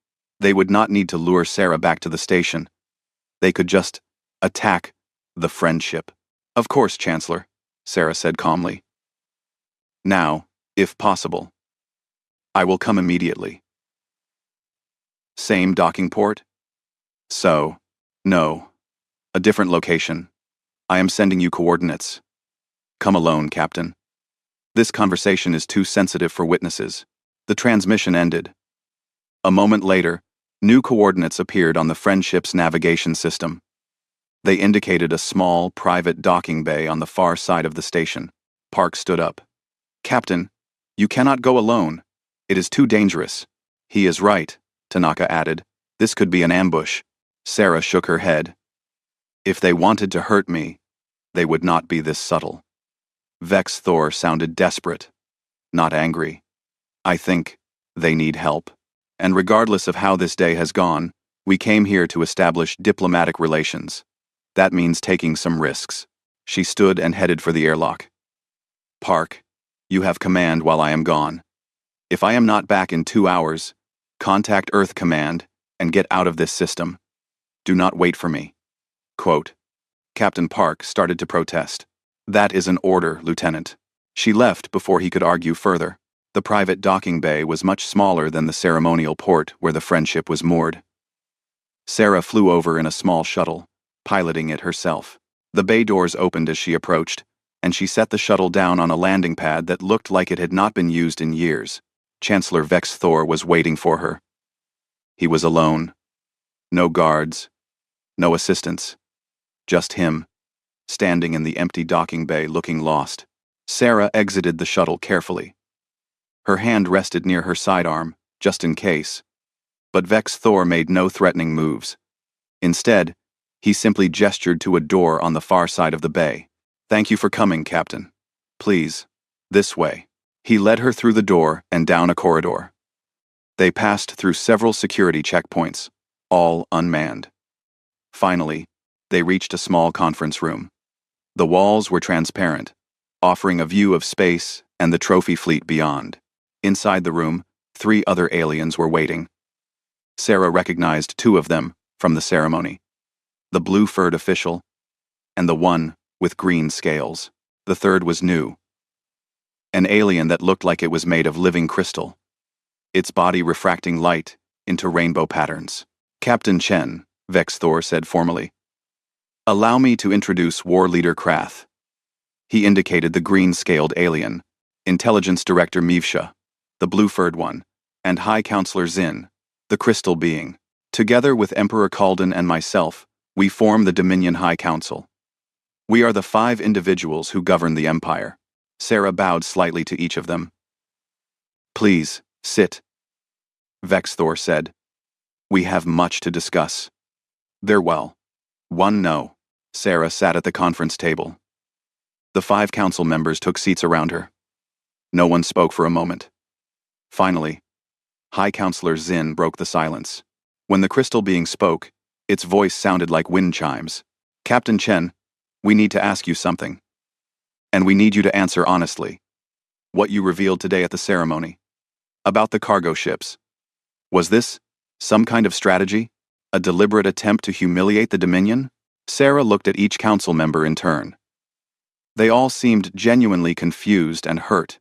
they would not need to lure Sarah back to the station. They could just attack the friendship. Of course, Chancellor, Sarah said calmly. Now, if possible. I will come immediately. Same docking port? So, no. A different location. I am sending you coordinates. Come alone, Captain. This conversation is too sensitive for witnesses. The transmission ended. A moment later, new coordinates appeared on the Friendship's navigation system. They indicated a small, private docking bay on the far side of the station. Park stood up. Captain, you cannot go alone. It is too dangerous. He is right, Tanaka added. This could be an ambush. Sarah shook her head. If they wanted to hurt me, they would not be this subtle. Vex Thor sounded desperate, not angry. I think they need help. And regardless of how this day has gone, we came here to establish diplomatic relations. That means taking some risks. She stood and headed for the airlock. Park, you have command while I am gone. If I am not back in 2 hours, contact Earth Command and get out of this system. Do not wait for me. Quote. Captain Park started to protest. That is an order, Lieutenant. She left before he could argue further. The private docking bay was much smaller than the ceremonial port where the Friendship was moored. Sarah flew over in a small shuttle, piloting it herself. The bay doors opened as she approached, and she set the shuttle down on a landing pad that looked like it had not been used in years. Chancellor Vex Thor was waiting for her. He was alone. No guards. No assistants. Just him, standing in the empty docking bay looking lost. Sarah exited the shuttle carefully. Her hand rested near her sidearm, just in case. But Vex Thor made no threatening moves. Instead, he simply gestured to a door on the far side of the bay. Thank you for coming, Captain. Please, this way. He led her through the door and down a corridor. They passed through several security checkpoints, all unmanned. Finally, they reached a small conference room. The walls were transparent, offering a view of space and the trophy fleet beyond. Inside the room, 3 other aliens were waiting. Sarah recognized 2 of them from the ceremony. The blue-furred official, and the one with green scales. The third was new. An alien that looked like it was made of living crystal, its body refracting light into rainbow patterns. Captain Chen, Vex Thor said formally. Allow me to introduce War Leader Krath. He indicated the green-scaled alien, Intelligence Director Mivsha, the blue-furred one, and High Counselor Zin, the crystal being. Together with Emperor Kalden and myself, we form the Dominion High Council. We are the 5 individuals who govern the Empire. Sarah bowed slightly to each of them. Please, sit. Vex Thor said. We have much to discuss. They're well. One no. Sarah sat at the conference table. The 5 council members took seats around her. No one spoke for a moment. Finally, High Counselor Zin broke the silence. When the crystal being spoke, its voice sounded like wind chimes. Captain Chen, we need to ask you something. And we need you to answer honestly. What you revealed today at the ceremony. About the cargo ships. Was this some kind of strategy? A deliberate attempt to humiliate the Dominion? Sarah looked at each council member in turn. They all seemed genuinely confused and hurt.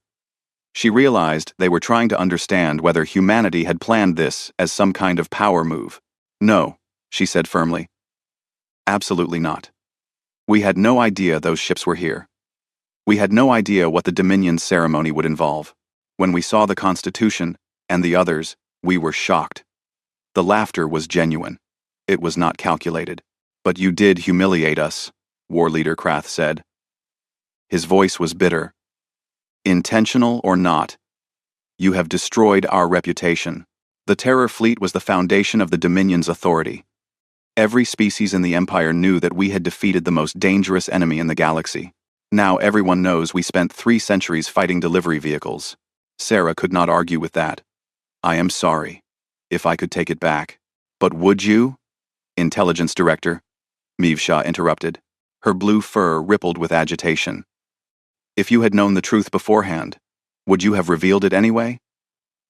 She realized they were trying to understand whether humanity had planned this as some kind of power move. No, she said firmly. Absolutely not. We had no idea those ships were here. We had no idea what the Dominion ceremony would involve. When we saw the Constitution and the others, we were shocked. The laughter was genuine. It was not calculated. But you did humiliate us, War Leader Krath said. His voice was bitter. Intentional or not, you have destroyed our reputation. The Terror Fleet was the foundation of the Dominion's authority. Every species in the Empire knew that we had defeated the most dangerous enemy in the galaxy. Now everyone knows we spent 3 centuries fighting delivery vehicles. Sarah could not argue with that. I am sorry. If I could take it back. But would you? Intelligence Director, Mivsha interrupted. Her blue fur rippled with agitation. If you had known the truth beforehand, would you have revealed it anyway?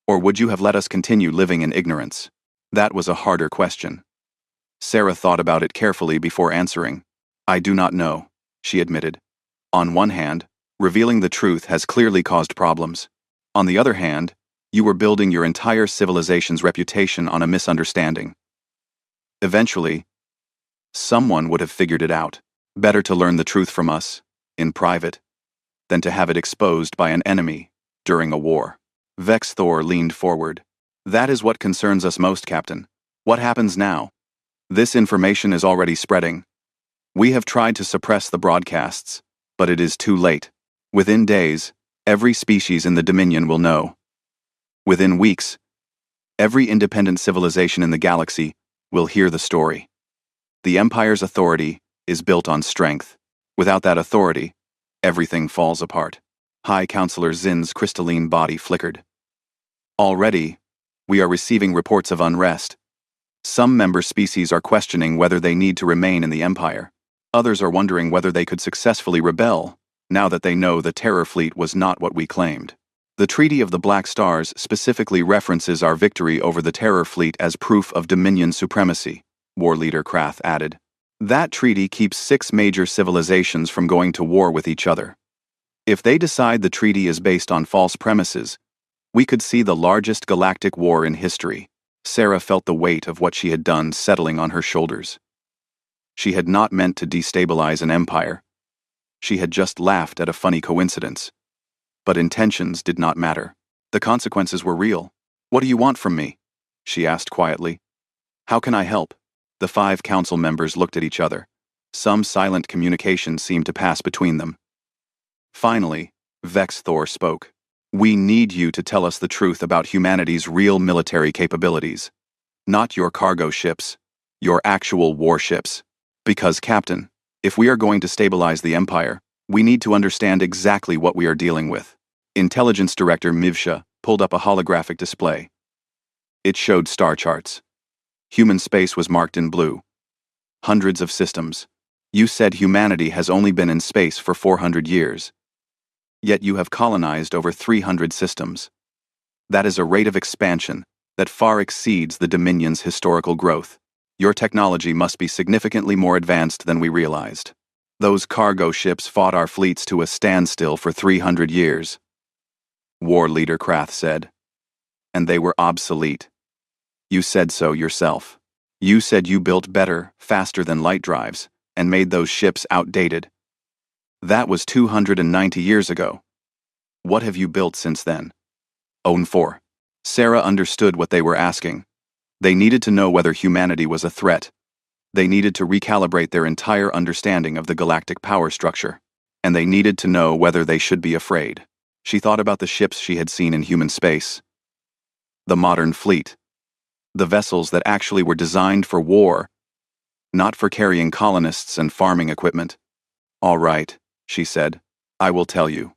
Or would you have let us continue living in ignorance? That was a harder question. Sarah thought about it carefully before answering. I do not know, she admitted. On one hand, revealing the truth has clearly caused problems. On the other hand, you were building your entire civilization's reputation on a misunderstanding. Eventually, someone would have figured it out. Better to learn the truth from us, in private, than to have it exposed by an enemy during a war. Vex Thor leaned forward. That is what concerns us most, Captain. What happens now? This information is already spreading. We have tried to suppress the broadcasts, but it is too late. Within days, every species in the Dominion will know. Within weeks, every independent civilization in the galaxy will hear the story. The Empire's authority is built on strength. Without that authority, everything falls apart. High Counselor Zin's crystalline body flickered. Already, we are receiving reports of unrest. Some member species are questioning whether they need to remain in the Empire. Others are wondering whether they could successfully rebel, now that they know the Terror Fleet was not what we claimed. The Treaty of the Black Stars specifically references our victory over the Terror Fleet as proof of Dominion supremacy, War Leader Krath added. That treaty keeps 6 major civilizations from going to war with each other. If they decide the treaty is based on false premises, we could see the largest galactic war in history. Sarah felt the weight of what she had done settling on her shoulders. She had not meant to destabilize an empire. She had just laughed at a funny coincidence. But intentions did not matter. The consequences were real. What do you want from me? She asked quietly. How can I help? The 5 council members looked at each other. Some silent communication seemed to pass between them. Finally, Vex Thor spoke. We need you to tell us the truth about humanity's real military capabilities. Not your cargo ships, your actual warships. Because, Captain, if we are going to stabilize the Empire, we need to understand exactly what we are dealing with. Intelligence Director Mivsha pulled up a holographic display. It showed star charts. Human space was marked in blue. Hundreds of systems. You said humanity has only been in space for 400 years. Yet you have colonized over 300 systems. That is a rate of expansion that far exceeds the Dominion's historical growth. Your technology must be significantly more advanced than we realized. Those cargo ships fought our fleets to a standstill for 300 years. War Leader Krath said. And they were obsolete. You said so yourself. You said you built better, faster than light drives, and made those ships outdated. That was 290 years ago. What have you built since then? Own 4. Sarah understood what they were asking. They needed to know whether humanity was a threat. They needed to recalibrate their entire understanding of the galactic power structure. And they needed to know whether they should be afraid. She thought about the ships she had seen in human space. The modern fleet. The vessels that actually were designed for war, not for carrying colonists and farming equipment. All right, she said. I will tell you.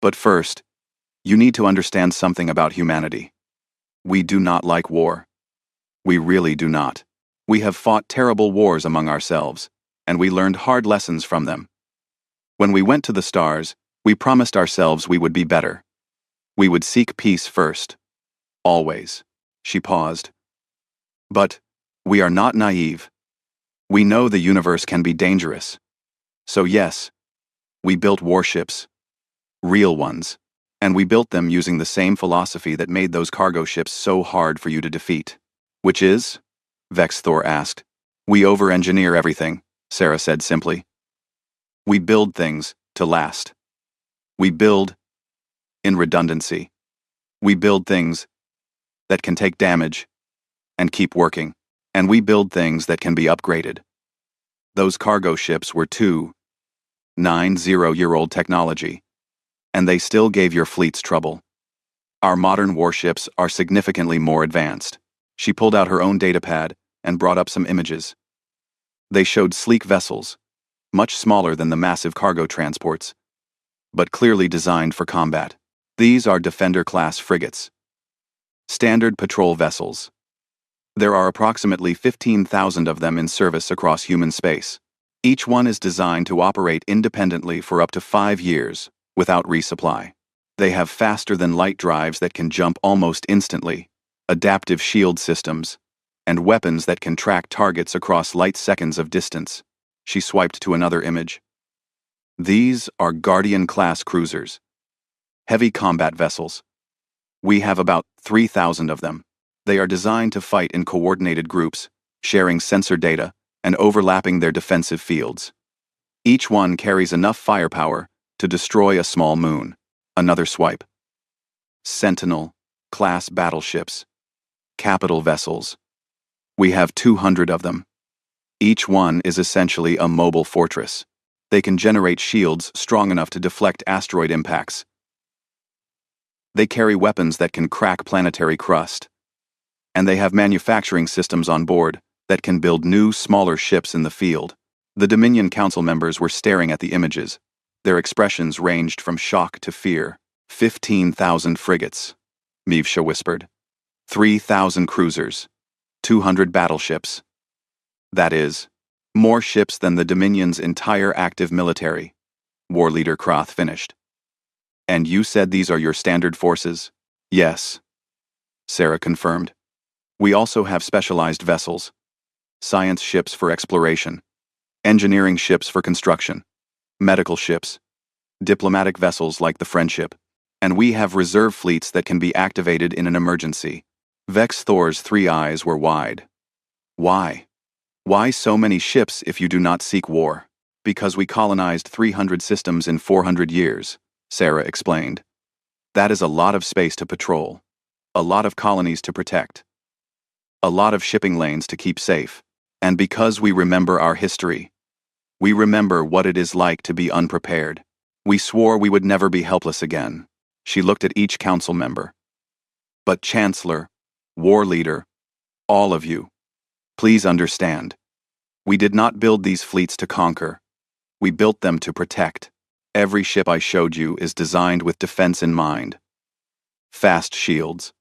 But first, you need to understand something about humanity. We do not like war. We really do not. We have fought terrible wars among ourselves, and we learned hard lessons from them. When we went to the stars, we promised ourselves we would be better. We would seek peace first. Always. She paused. But we are not naive. We know the universe can be dangerous. So yes, we built warships. Real ones. And we built them using the same philosophy that made those cargo ships so hard for you to defeat. Which is? Vex Thor asked. We over-engineer everything, Sarah said simply. We build things to last. We build in redundancy. We build things that can take damage and keep working. And we build things that can be upgraded. Those cargo ships were 290-year-old technology. And they still gave your fleets trouble. Our modern warships are significantly more advanced. She pulled out her own datapad and brought up some images. They showed sleek vessels, much smaller than the massive cargo transports, but clearly designed for combat. These are Defender-class frigates. Standard patrol vessels. There are approximately 15,000 of them in service across human space. Each one is designed to operate independently for up to 5 years, without resupply. They have faster-than-light drives that can jump almost instantly, adaptive shield systems, and weapons that can track targets across light seconds of distance. She swiped to another image. These are Guardian-class cruisers. Heavy combat vessels. We have about 3,000 of them. They are designed to fight in coordinated groups, sharing sensor data and overlapping their defensive fields. Each one carries enough firepower to destroy a small moon. Another swipe. Sentinel-class battleships. Capital vessels. We have 200 of them. Each one is essentially a mobile fortress. They can generate shields strong enough to deflect asteroid impacts. They carry weapons that can crack planetary crust. And they have manufacturing systems on board that can build new, smaller ships in the field. The Dominion Council members were staring at the images. Their expressions ranged from shock to fear. 15,000 frigates, Mivsha whispered. 3,000 cruisers. 200 battleships. That is, more ships than the Dominion's entire active military, War Leader Krath finished. And you said these are your standard forces? Yes, Sarah confirmed. We also have specialized vessels. Science ships for exploration. Engineering ships for construction. Medical ships, diplomatic vessels like the Friendship, and we have reserve fleets that can be activated in an emergency. Vex Thor's 3 eyes were wide. Why? Why so many ships if you do not seek war? Because we colonized 300 systems in 400 years, Sarah explained. That is a lot of space to patrol, a lot of colonies to protect, a lot of shipping lanes to keep safe, and because we remember our history. We remember what it is like to be unprepared. We swore we would never be helpless again. She looked at each council member. But Chancellor, War Leader, all of you, please understand. We did not build these fleets to conquer. We built them to protect. Every ship I showed you is designed with defense in mind. Fast shields,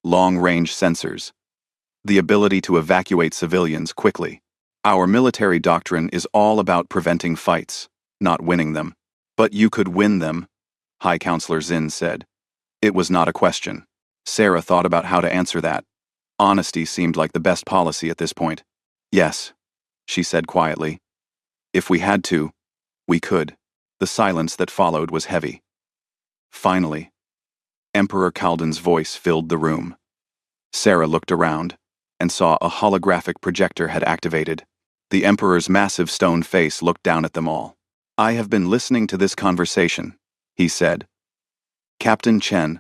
long-range sensors, the ability to evacuate civilians quickly. Our military doctrine is all about preventing fights, not winning them. But you could win them, High Counselor Zin said. It was not a question. Sarah thought about how to answer that. Honesty seemed like the best policy at this point. Yes, she said quietly. If we had to, we could. The silence that followed was heavy. Finally, Emperor Kaldan's voice filled the room. Sarah looked around and saw a holographic projector had activated. The Emperor's massive stone face looked down at them all. I have been listening to this conversation, he said. Captain Chen,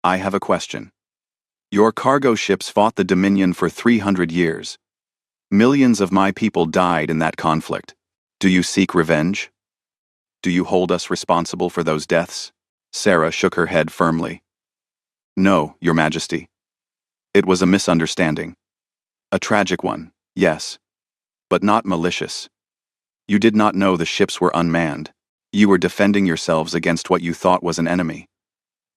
I have a question. Your cargo ships fought the Dominion for 300 years. Millions of my people died in that conflict. Do you seek revenge? Do you hold us responsible for those deaths? Sarah shook her head firmly. No, Your Majesty. It was a misunderstanding. A tragic one, yes, but not malicious. You did not know the ships were unmanned. You were defending yourselves against what you thought was an enemy.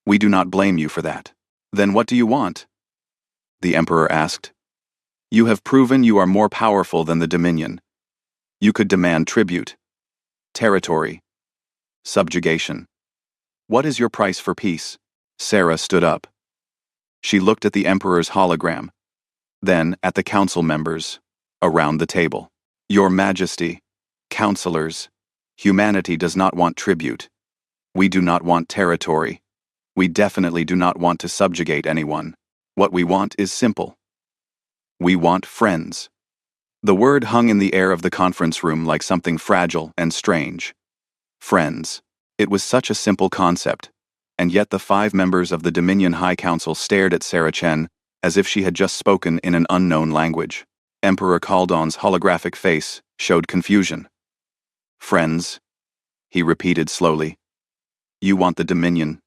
We do not blame you for that. Then what do you want? The Emperor asked. You have proven you are more powerful than the Dominion. You could demand tribute, territory, subjugation. What is your price for peace? Sarah stood up. She looked at the Emperor's hologram, then at the council members around the table. Your Majesty, counselors, humanity does not want tribute. We do not want territory. We definitely do not want to subjugate anyone. What we want is simple. We want friends. The word hung in the air of the conference room like something fragile and strange. Friends. It was such a simple concept, and yet the 5 members of the Dominion High Council stared at Sarah Chen as if she had just spoken in an unknown language. Emperor Kaldan's holographic face showed confusion. Friends, he repeated slowly. You want the Dominion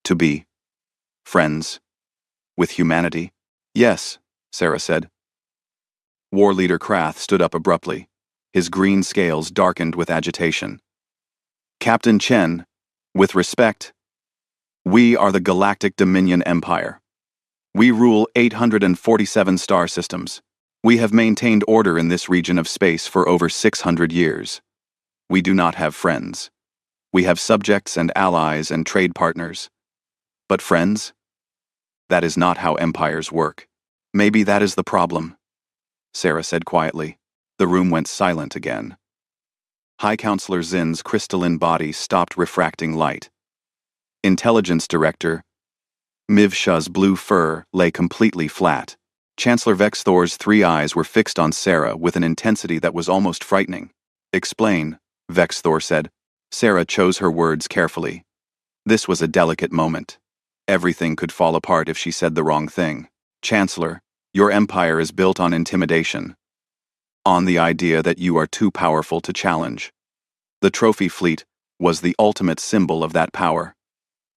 to be friends with humanity? Yes, Sarah said. War Leader Krath stood up abruptly. His green scales darkened with agitation. Captain Chen, with respect, we are the Galactic Dominion Empire. We rule 847 star systems. We have maintained order in this region of space for over 600 years. We do not have friends. We have subjects and allies and trade partners. But friends? That is not how empires work. Maybe that is the problem, Sarah said quietly. The room went silent again. High Counselor Zin's crystalline body stopped refracting light. Intelligence Director Mivsha's blue fur lay completely flat. Chancellor Vexthor's 3 eyes were fixed on Sarah with an intensity that was almost frightening. Explain, Vexthor said. Sarah chose her words carefully. This was a delicate moment. Everything could fall apart if she said the wrong thing. Chancellor, your empire is built on intimidation. On the idea that you are too powerful to challenge. The trophy fleet was the ultimate symbol of that power.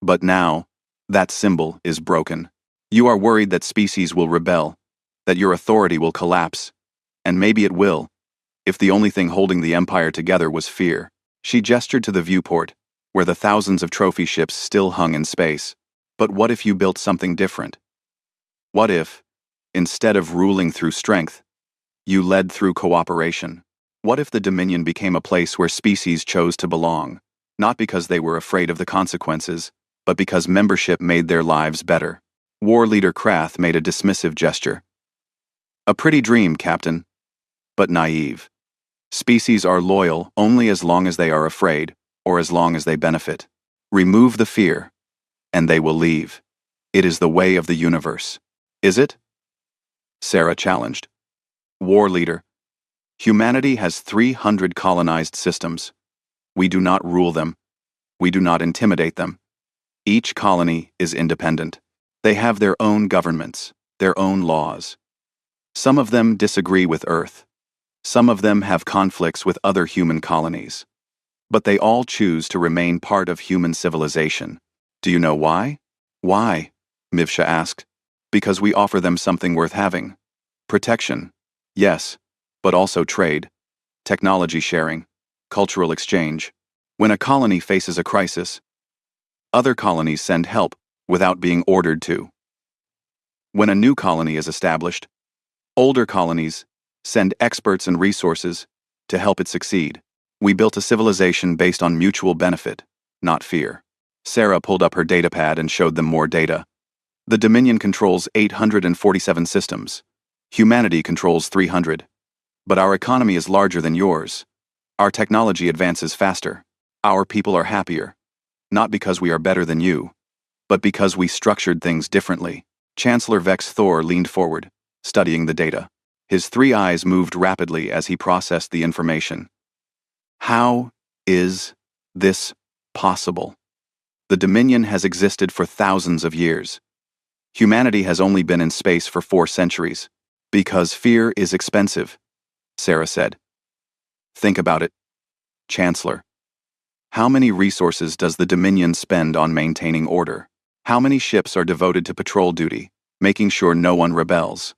But now, that symbol is broken. You are worried that species will rebel, that your authority will collapse, and maybe it will, if the only thing holding the empire together was fear. She gestured to the viewport, where the thousands of trophy ships still hung in space. But what if you built something different? What if, instead of ruling through strength, you led through cooperation? What if the Dominion became a place where species chose to belong, not because they were afraid of the consequences, but because membership made their lives better? War Leader Krath made a dismissive gesture. A pretty dream, Captain, but naive. Species are loyal only as long as they are afraid, or as long as they benefit. Remove the fear, and they will leave. It is the way of the universe. Is it? Sarah challenged. War Leader, humanity has 300 colonized systems. We do not rule them. We do not intimidate them. Each colony is independent. They have their own governments, their own laws. Some of them disagree with Earth. Some of them have conflicts with other human colonies. But they all choose to remain part of human civilization. Do you know why? Why? Mivsha asked. Because we offer them something worth having. Protection. Yes, but also trade, technology sharing, cultural exchange. When a colony faces a crisis, other colonies send help without being ordered to. When a new colony is established, older colonies send experts and resources to help it succeed. We built a civilization based on mutual benefit, not fear. Sarah pulled up her datapad and showed them more data. The Dominion controls 847 systems. Humanity controls 300. But our economy is larger than yours. Our technology advances faster. Our people are happier. Not because we are better than you, but because we structured things differently. Chancellor Vex Thor leaned forward, studying the data. His 3 eyes moved rapidly as he processed the information. How is this possible? The Dominion has existed for thousands of years. Humanity has only been in space for 4 centuries. Because fear is expensive, Sarah said. Think about it, Chancellor. How many resources does the Dominion spend on maintaining order? How many ships are devoted to patrol duty, making sure no one rebels?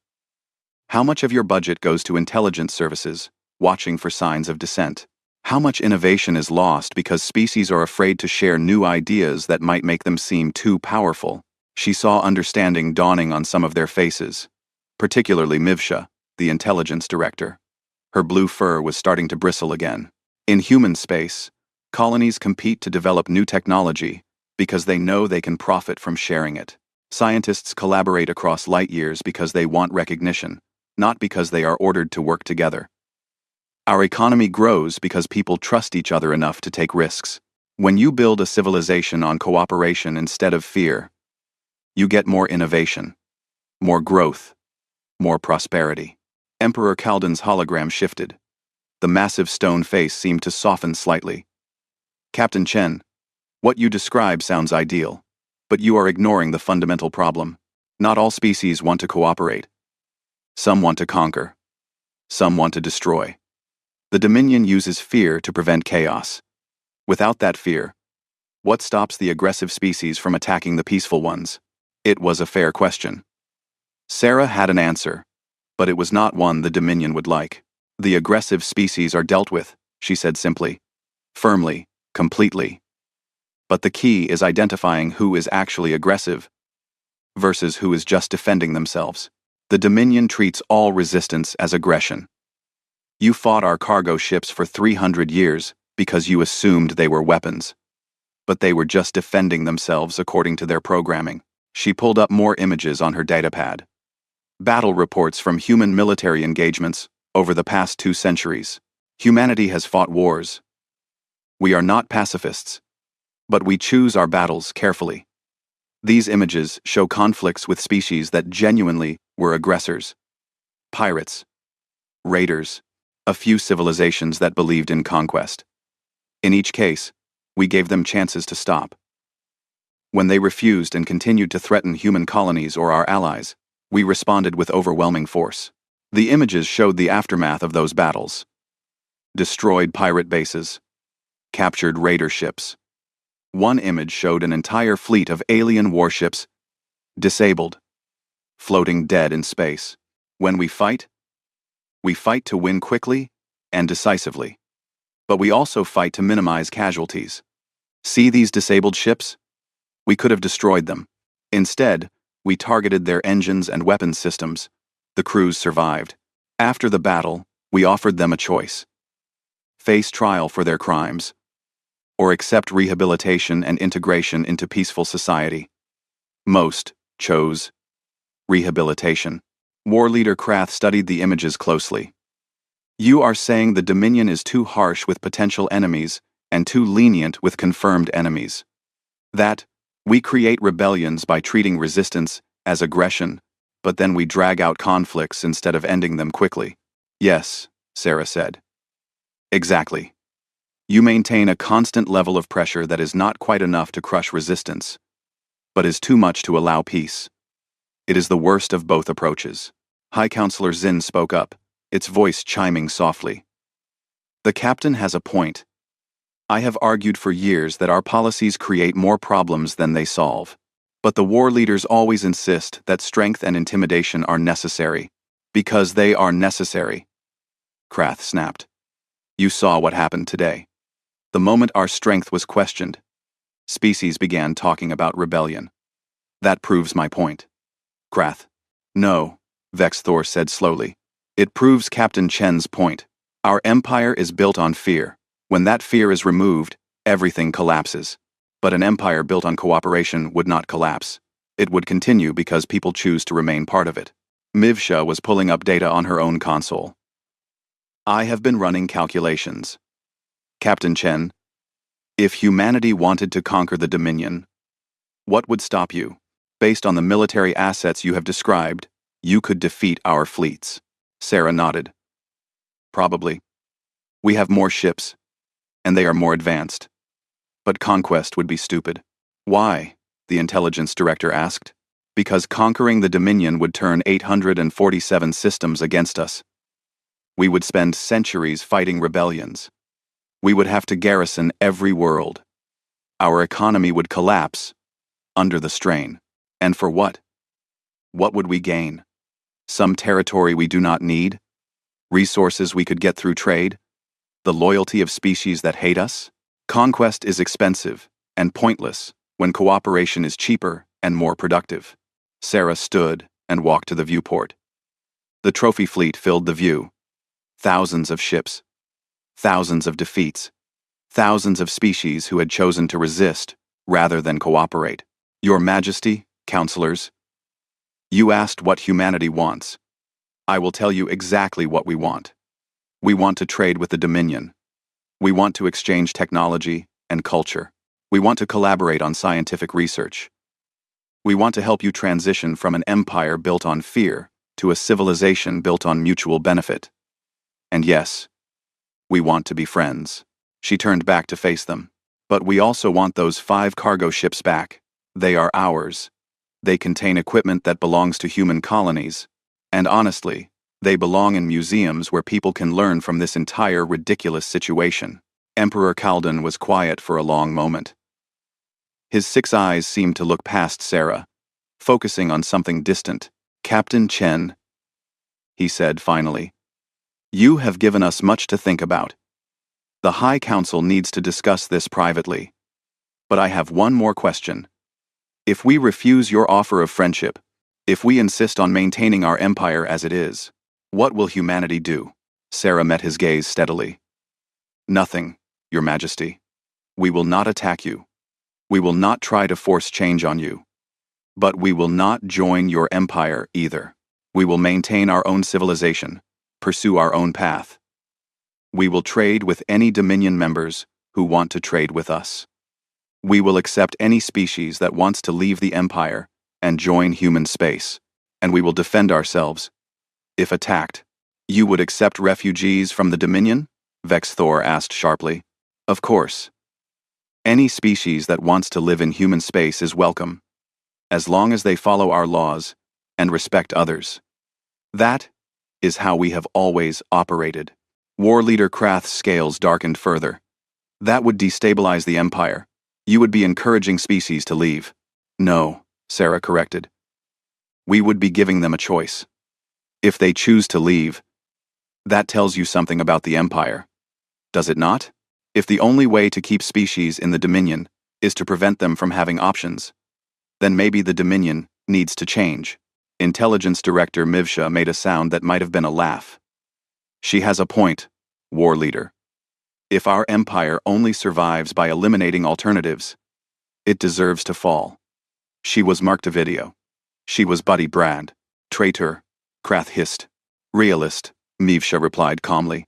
How much of your budget goes to intelligence services, watching for signs of dissent? How much innovation is lost because species are afraid to share new ideas that might make them seem too powerful? She saw understanding dawning on some of their faces, particularly Mivsha, the intelligence director. Her blue fur was starting to bristle again. In human space, colonies compete to develop new technology because they know they can profit from sharing it. Scientists collaborate across light years because they want recognition, not because they are ordered to work together. Our economy grows because people trust each other enough to take risks. When you build a civilization on cooperation instead of fear, you get more innovation, more growth, more prosperity. Emperor Kaldan's hologram shifted. The massive stone face seemed to soften slightly. Captain Chen, what you describe sounds ideal, but you are ignoring the fundamental problem. Not all species want to cooperate. Some want to conquer. Some want to destroy. The Dominion uses fear to prevent chaos. Without that fear, what stops the aggressive species from attacking the peaceful ones? It was a fair question. Sarah had an answer, but it was not one the Dominion would like. The aggressive species are dealt with, she said simply, firmly, completely. But the key is identifying who is actually aggressive versus who is just defending themselves. The Dominion treats all resistance as aggression. You fought our cargo ships for 300 years because you assumed they were weapons. But they were just defending themselves according to their programming. She pulled up more images on her datapad. Battle reports from human military engagements over the past 2 centuries. Humanity has fought wars. We are not pacifists, but we choose our battles carefully. These images show conflicts with species that genuinely were aggressors. Pirates, raiders, a few civilizations that believed in conquest. In each case, we gave them chances to stop. When they refused and continued to threaten human colonies or our allies, we responded with overwhelming force. The images showed the aftermath of those battles. Destroyed pirate bases. Captured raider ships. One image showed an entire fleet of alien warships, disabled, floating dead in space. When we fight to win quickly and decisively. But we also fight to minimize casualties. See these disabled ships? We could have destroyed them. Instead, we targeted their engines and weapons systems. The crews survived. After the battle, we offered them a choice. Face trial for their crimes, or accept rehabilitation and integration into peaceful society. Most chose rehabilitation. War leader Krath studied the images closely. You are saying the Dominion is too harsh with potential enemies and too lenient with confirmed enemies. That we create rebellions by treating resistance as aggression, but then we drag out conflicts instead of ending them quickly. Yes, Sarah said. Exactly. You maintain a constant level of pressure that is not quite enough to crush resistance, but is too much to allow peace. It is the worst of both approaches. High Counselor Zin spoke up, its voice chiming softly. The captain has a point. I have argued for years that our policies create more problems than they solve. But the war leaders always insist that strength and intimidation are necessary. Because they are necessary. Krath snapped. You saw what happened today. The moment our strength was questioned, species began talking about rebellion. That proves my point. Krath. No, Vex Thor said slowly. It proves Captain Chen's point. Our empire is built on fear. When that fear is removed, everything collapses. But an empire built on cooperation would not collapse. It would continue because people choose to remain part of it. Mivsha was pulling up data on her own console. I have been running calculations. Captain Chen, if humanity wanted to conquer the Dominion, what would stop you? Based on the military assets you have described, you could defeat our fleets. Sarah nodded. Probably. We have more ships, and they are more advanced. But conquest would be stupid. Why? The intelligence director asked. Because conquering the Dominion would turn 847 systems against us. We would spend centuries fighting rebellions. We would have to garrison every world. Our economy would collapse under the strain. And for what? What would we gain? Some territory we do not need? Resources we could get through trade? The loyalty of species that hate us? Conquest is expensive and pointless when cooperation is cheaper and more productive. Sarah stood and walked to the viewport. The trophy fleet filled the view. Thousands of ships. Thousands of defeats. Thousands of species who had chosen to resist rather than cooperate. Your Majesty, counselors, you asked what humanity wants. I will tell you exactly what we want. We want to trade with the Dominion. We want to exchange technology and culture. We want to collaborate on scientific research. We want to help you transition from an empire built on fear to a civilization built on mutual benefit. And yes, we want to be friends. She turned back to face them. But we also want those 5 cargo ships back. They are ours. They contain equipment that belongs to human colonies. And honestly, they belong in museums where people can learn from this entire ridiculous situation. Emperor Kaldan was quiet for a long moment. His 6 eyes seemed to look past Sarah, focusing on something distant. Captain Chen, he said finally, you have given us much to think about. The High Council needs to discuss this privately. But I have one more question. If we refuse your offer of friendship, if we insist on maintaining our empire as it is, what will humanity do? Sarah met his gaze steadily. Nothing, Your Majesty. We will not attack you. We will not try to force change on you. But we will not join your empire either. We will maintain our own civilization, pursue our own path. We will trade with any Dominion members who want to trade with us. We will accept any species that wants to leave the empire and join human space, and we will defend ourselves. If attacked, you would accept refugees from the Dominion? Vex Thor asked sharply. Of course. Any species that wants to live in human space is welcome, as long as they follow our laws and respect others. That is how we have always operated. War Leader Krath's scales darkened further. That would destabilize the empire. You would be encouraging species to leave. No, Sarah corrected. We would be giving them a choice. If they choose to leave, that tells you something about the empire. Does it not? If the only way to keep species in the Dominion is to prevent them from having options, then maybe the Dominion needs to change. Intelligence Director Mivsha made a sound that might have been a laugh. She has a point, War Leader. If our empire only survives by eliminating alternatives, it deserves to fall. She was marked a video. She was Buddy Brand. Traitor, Krath hissed. Realist, Mivsha replied calmly.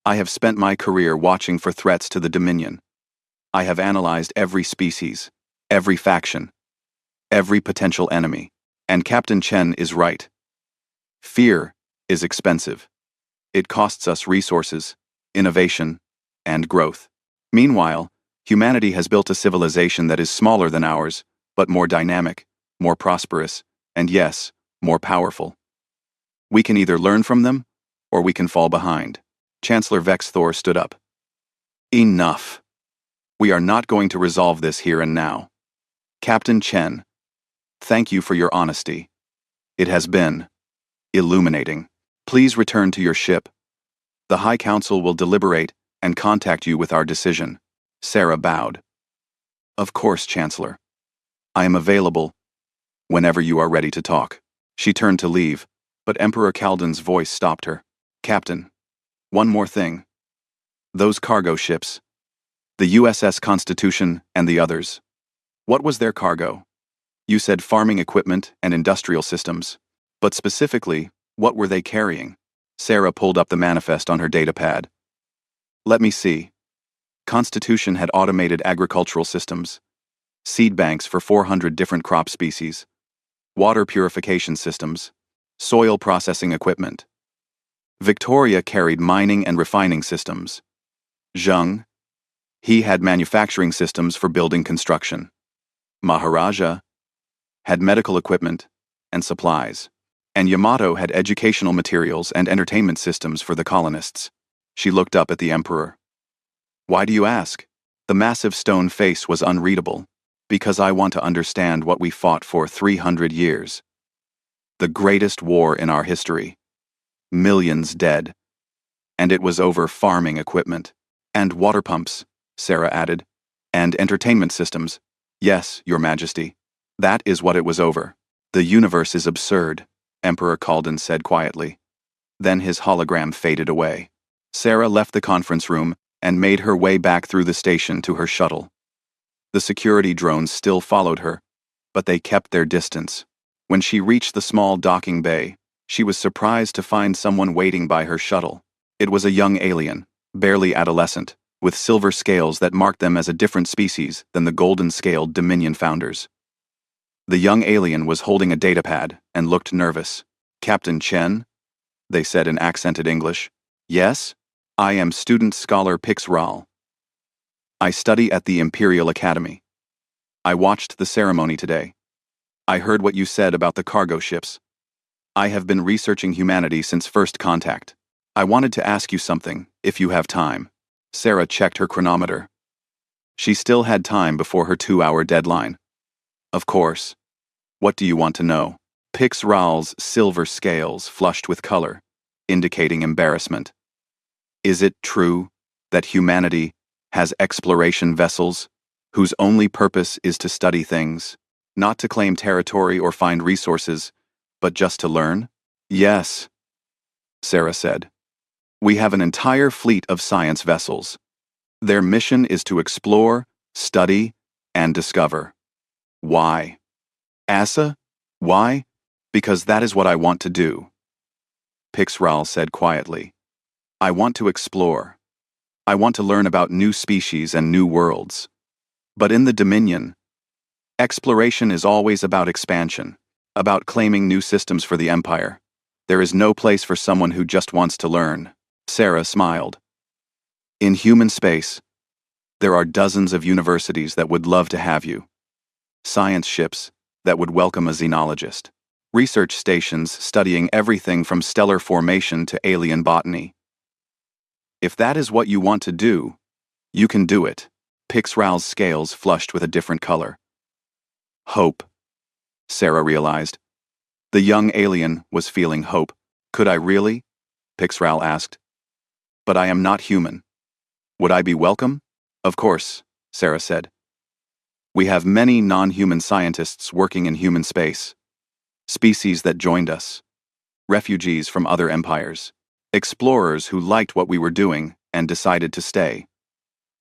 I have spent my career watching for threats to the Dominion. I have analyzed every species, every faction, every potential enemy, and Captain Chen is right. Fear is expensive. It costs us resources, innovation, and growth. Meanwhile, humanity has built a civilization that is smaller than ours, but more dynamic, more prosperous, and yes, more powerful. We can either learn from them, or we can fall behind. Chancellor Vex Thor stood up. Enough. We are not going to resolve this here and now. Captain Chen, thank you for your honesty. It has been illuminating. Please return to your ship. The High Council will deliberate and contact you with our decision. Sarah bowed. Of course, Chancellor. I am available whenever you are ready to talk. She turned to leave, but Emperor Kaldan's voice stopped her. Captain, one more thing. Those cargo ships. The USS Constitution and the others. What was their cargo? You said farming equipment and industrial systems. But specifically, what were they carrying? Sarah pulled up the manifest on her datapad. Let me see. Constitution had automated agricultural systems, seed banks for 400 different crop species, water purification systems, soil processing equipment. Victoria carried mining and refining systems. Zheng, he had manufacturing systems for building construction. Maharaja had medical equipment and supplies. And Yamato had educational materials and entertainment systems for the colonists. She looked up at the Emperor. Why do you ask? The massive stone face was unreadable. Because I want to understand what we fought for 300 years. The greatest war in our history. Millions dead. And it was over farming equipment. And water pumps, Sarah added. And entertainment systems. Yes, Your Majesty. That is what it was over. The universe is absurd, Emperor Kalden said quietly. Then his hologram faded away. Sarah left the conference room and made her way back through the station to her shuttle. The security drones still followed her, but they kept their distance. When she reached the small docking bay, she was surprised to find someone waiting by her shuttle. It was a young alien, barely adolescent, with silver scales that marked them as a different species than the golden-scaled Dominion founders. The young alien was holding a datapad and looked nervous. Captain Chen? They said in accented English. Yes? I am student scholar Pix Ral. I study at the Imperial Academy. I watched the ceremony today. I heard what you said about the cargo ships. I have been researching humanity since first contact. I wanted to ask you something, if you have time. Sarah checked her chronometer. She still had time before her 2-hour deadline. Of course. What do you want to know? Pix Ral's silver scales flushed with color, indicating embarrassment. Is it true that humanity has exploration vessels whose only purpose is to study things, not to claim territory or find resources, but just to learn? Yes, Sarah said. We have an entire fleet of science vessels. Their mission is to explore, study, and discover. Why? Asa? Why? Because that is what I want to do. Pix Ral said quietly. I want to explore. I want to learn about new species and new worlds. But in the Dominion, exploration is always about expansion, about claiming new systems for the Empire. There is no place for someone who just wants to learn. Sarah smiled. In human space, there are dozens of universities that would love to have you. Science ships that would welcome a xenologist. Research stations studying everything from stellar formation to alien botany. If that is what you want to do, you can do it. Pix Ral's scales flushed with a different color. Hope, Sarah realized. The young alien was feeling hope. Could I really? Pix Ral asked. But I am not human. Would I be welcome? Of course, Sarah said. We have many non-human scientists working in human space. Species that joined us. Refugees from other empires. Explorers who liked what we were doing and decided to stay.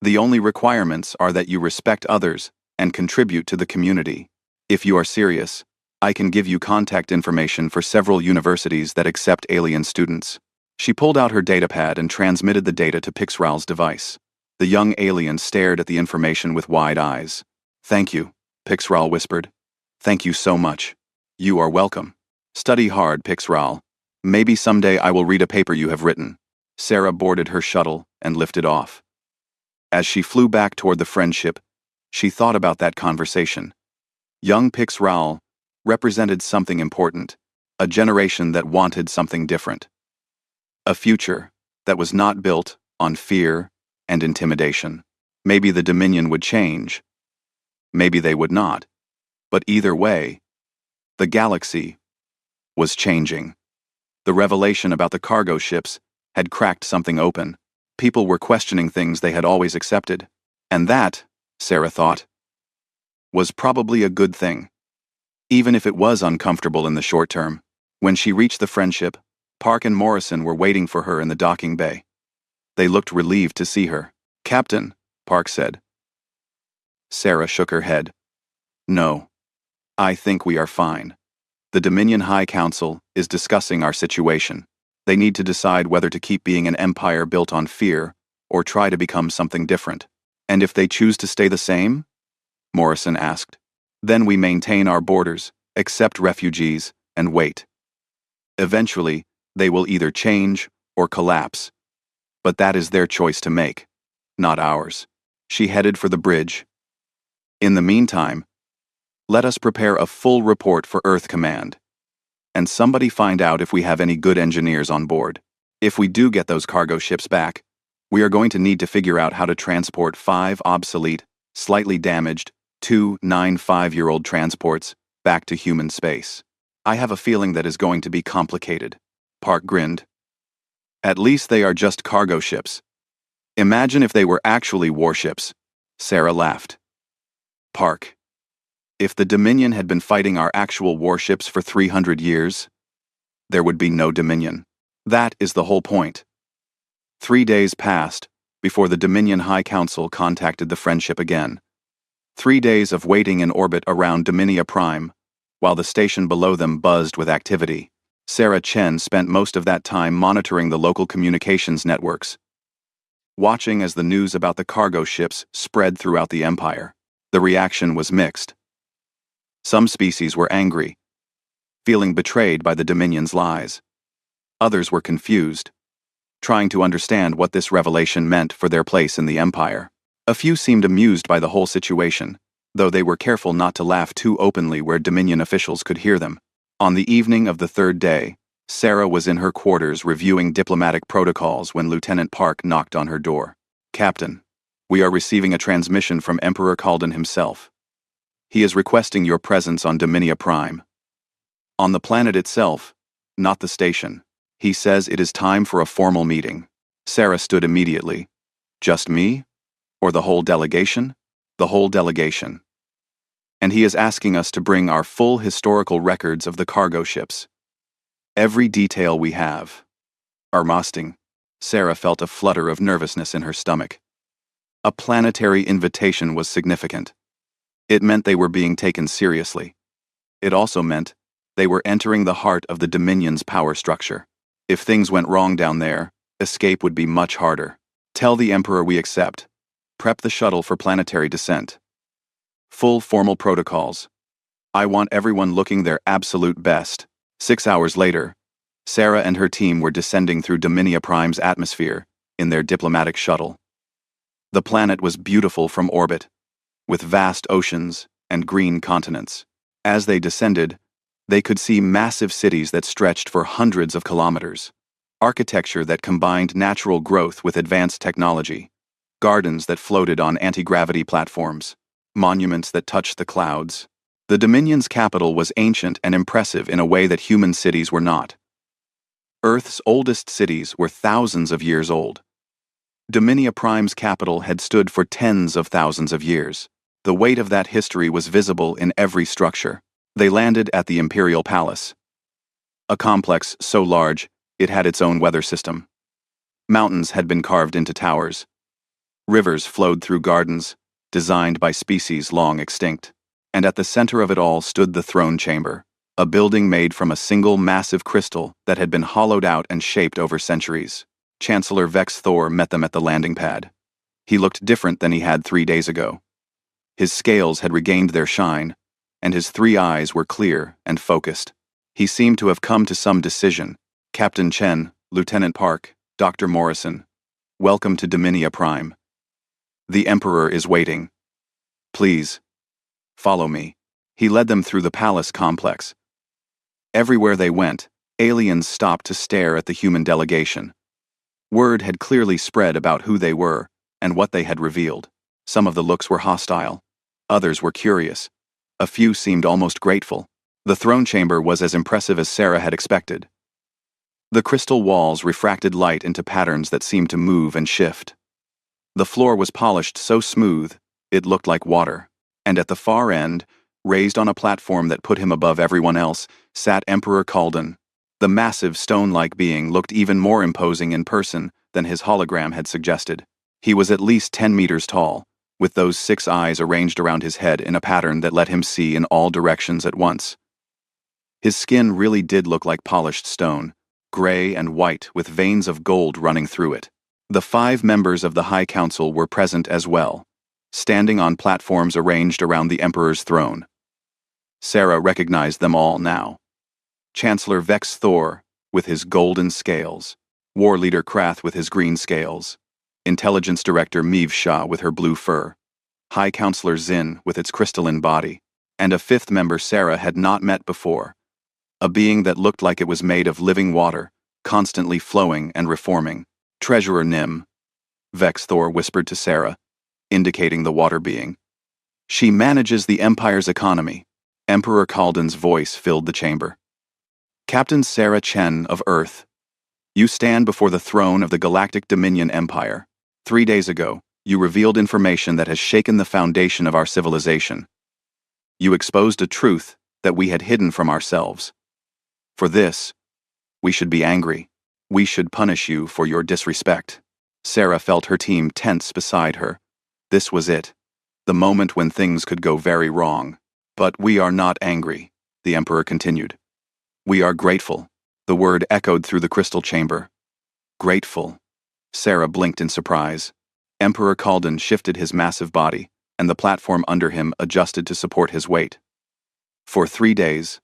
The only requirements are that you respect others and contribute to the community. If you are serious, I can give you contact information for several universities that accept alien students. She pulled out her datapad and transmitted the data to Pix Ral's device. The young alien stared at the information with wide eyes. Thank you, Pix Ral whispered. Thank you so much. You are welcome. Study hard, Pix Ral. Maybe someday I will read a paper you have written. Sarah boarded her shuttle and lifted off. As she flew back toward the friendship, she thought about that conversation. Young Pix Ral represented something important, a generation that wanted something different. A future that was not built on fear and intimidation. Maybe the Dominion would change. Maybe they would not. But either way, the galaxy was changing. The revelation about the cargo ships had cracked something open. People were questioning things they had always accepted. And that, Sarah thought, was probably a good thing. Even if it was uncomfortable in the short term. When she reached the friendship, Park and Morrison were waiting for her in the docking bay. They looked relieved to see her. Captain, Park said. Sarah shook her head. No. I think we are fine. The Dominion High Council is discussing our situation. They need to decide whether to keep being an empire built on fear or try to become something different. And if they choose to stay the same? Morrison asked. Then we maintain our borders, accept refugees, and wait. Eventually, they will either change or collapse. But that is their choice to make, not ours. She headed for the bridge. In the meantime, let us prepare a full report for Earth Command. And somebody find out if we have any good engineers on board. If we do get those cargo ships back, we are going to need to figure out how to transport 5 obsolete, slightly damaged, 2 9-5-year-old transports back to human space. I have a feeling that is going to be complicated. Park grinned. At least they are just cargo ships. Imagine if they were actually warships. Sarah laughed. Park. If the Dominion had been fighting our actual warships for 300 years, there would be no Dominion. That is the whole point. 3 days passed before the Dominion High Council contacted the Friendship again. 3 days of waiting in orbit around Dominia Prime, while the station below them buzzed with activity. Sarah Chen spent most of that time monitoring the local communications networks, watching as the news about the cargo ships spread throughout the Empire. The reaction was mixed. Some species were angry, feeling betrayed by the Dominion's lies. Others were confused, trying to understand what this revelation meant for their place in the Empire. A few seemed amused by the whole situation, though they were careful not to laugh too openly where Dominion officials could hear them. On the evening of the 3rd day, Sarah was in her quarters reviewing diplomatic protocols when Lieutenant Park knocked on her door. Captain, we are receiving a transmission from Emperor Calden himself. He is requesting your presence on Dominia Prime. On the planet itself, not the station. He says it is time for a formal meeting. Sarah stood immediately. Just me? Or the whole delegation? The whole delegation. And he is asking us to bring our full historical records of the cargo ships. Every detail we have. Armasting. Sarah felt a flutter of nervousness in her stomach. A planetary invitation was significant. It meant they were being taken seriously. It also meant they were entering the heart of the Dominion's power structure. If things went wrong down there, escape would be much harder. Tell the Emperor we accept. Prep the shuttle for planetary descent. Full formal protocols. I want everyone looking their absolute best. 6 hours later, Sarah and her team were descending through Dominia Prime's atmosphere in their diplomatic shuttle. The planet was beautiful from orbit, with vast oceans and green continents. As they descended, they could see massive cities that stretched for hundreds of kilometers, architecture that combined natural growth with advanced technology, gardens that floated on anti-gravity platforms, monuments that touched the clouds. The Dominion's capital was ancient and impressive in a way that human cities were not. Earth's oldest cities were thousands of years old. Dominia Prime's capital had stood for tens of thousands of years. The weight of that history was visible in every structure. They landed at the Imperial Palace, a complex so large it had its own weather system. Mountains had been carved into towers. Rivers flowed through gardens, designed by species long extinct. And at the center of it all stood the throne chamber, a building made from a single massive crystal that had been hollowed out and shaped over centuries. Chancellor Vex Thor met them at the landing pad. He looked different than he had 3 days ago. His scales had regained their shine, and his 3 eyes were clear and focused. He seemed to have come to some decision. Captain Chen, Lieutenant Park, Dr. Morrison, welcome to Dominia Prime. The Emperor is waiting. Please, follow me. He led them through the palace complex. Everywhere they went, aliens stopped to stare at the human delegation. Word had clearly spread about who they were and what they had revealed. Some of the looks were hostile. Others were curious. A few seemed almost grateful. The throne chamber was as impressive as Sarah had expected. The crystal walls refracted light into patterns that seemed to move and shift. The floor was polished so smooth, it looked like water. And at the far end, raised on a platform that put him above everyone else, sat Emperor Calden. The massive stone-like being looked even more imposing in person than his hologram had suggested. He was at least 10 meters tall, with those 6 eyes arranged around his head in a pattern that let him see in all directions at once. His skin really did look like polished stone, gray and white with veins of gold running through it. The 5 members of the High Council were present as well, standing on platforms arranged around the Emperor's throne. Sarah recognized them all now. Chancellor Vex Thor, with his golden scales, War Leader Krath with his green scales, Intelligence Director Meev Shah with her blue fur, High Counselor Zin with its crystalline body, and a 5th member Sarah had not met before, a being that looked like it was made of living water, constantly flowing and reforming. Treasurer Nim, Vex Thor whispered to Sarah, indicating the water being. She manages the Empire's economy. Emperor Kalden's voice filled the chamber. Captain Sarah Chen of Earth, you stand before the throne of the Galactic Dominion Empire. 3 days ago, you revealed information that has shaken the foundation of our civilization. You exposed a truth that we had hidden from ourselves. For this, we should be angry. We should punish you for your disrespect. Sarah felt her team tense beside her. This was it, the moment when things could go very wrong. But we are not angry, the Emperor continued. We are grateful. The word echoed through the crystal chamber. Grateful. Sarah blinked in surprise. Emperor Kalden shifted his massive body, and the platform under him adjusted to support his weight. For 3 days,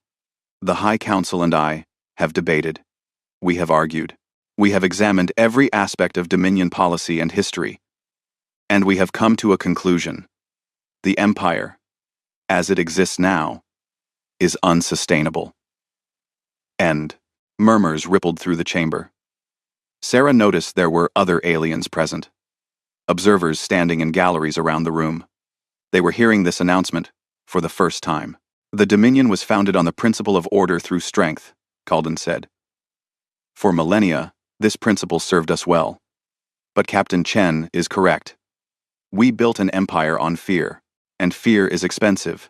the High Council and I have debated. We have argued. We have examined every aspect of Dominion policy and history. And we have come to a conclusion. The Empire, as it exists now, is unsustainable. End. Murmurs rippled through the chamber. Sarah noticed there were other aliens present. Observers standing in galleries around the room. They were hearing this announcement for the first time. The Dominion was founded on the principle of order through strength, Kalden said. For millennia, this principle served us well. But Captain Chen is correct. We built an empire on fear, and fear is expensive.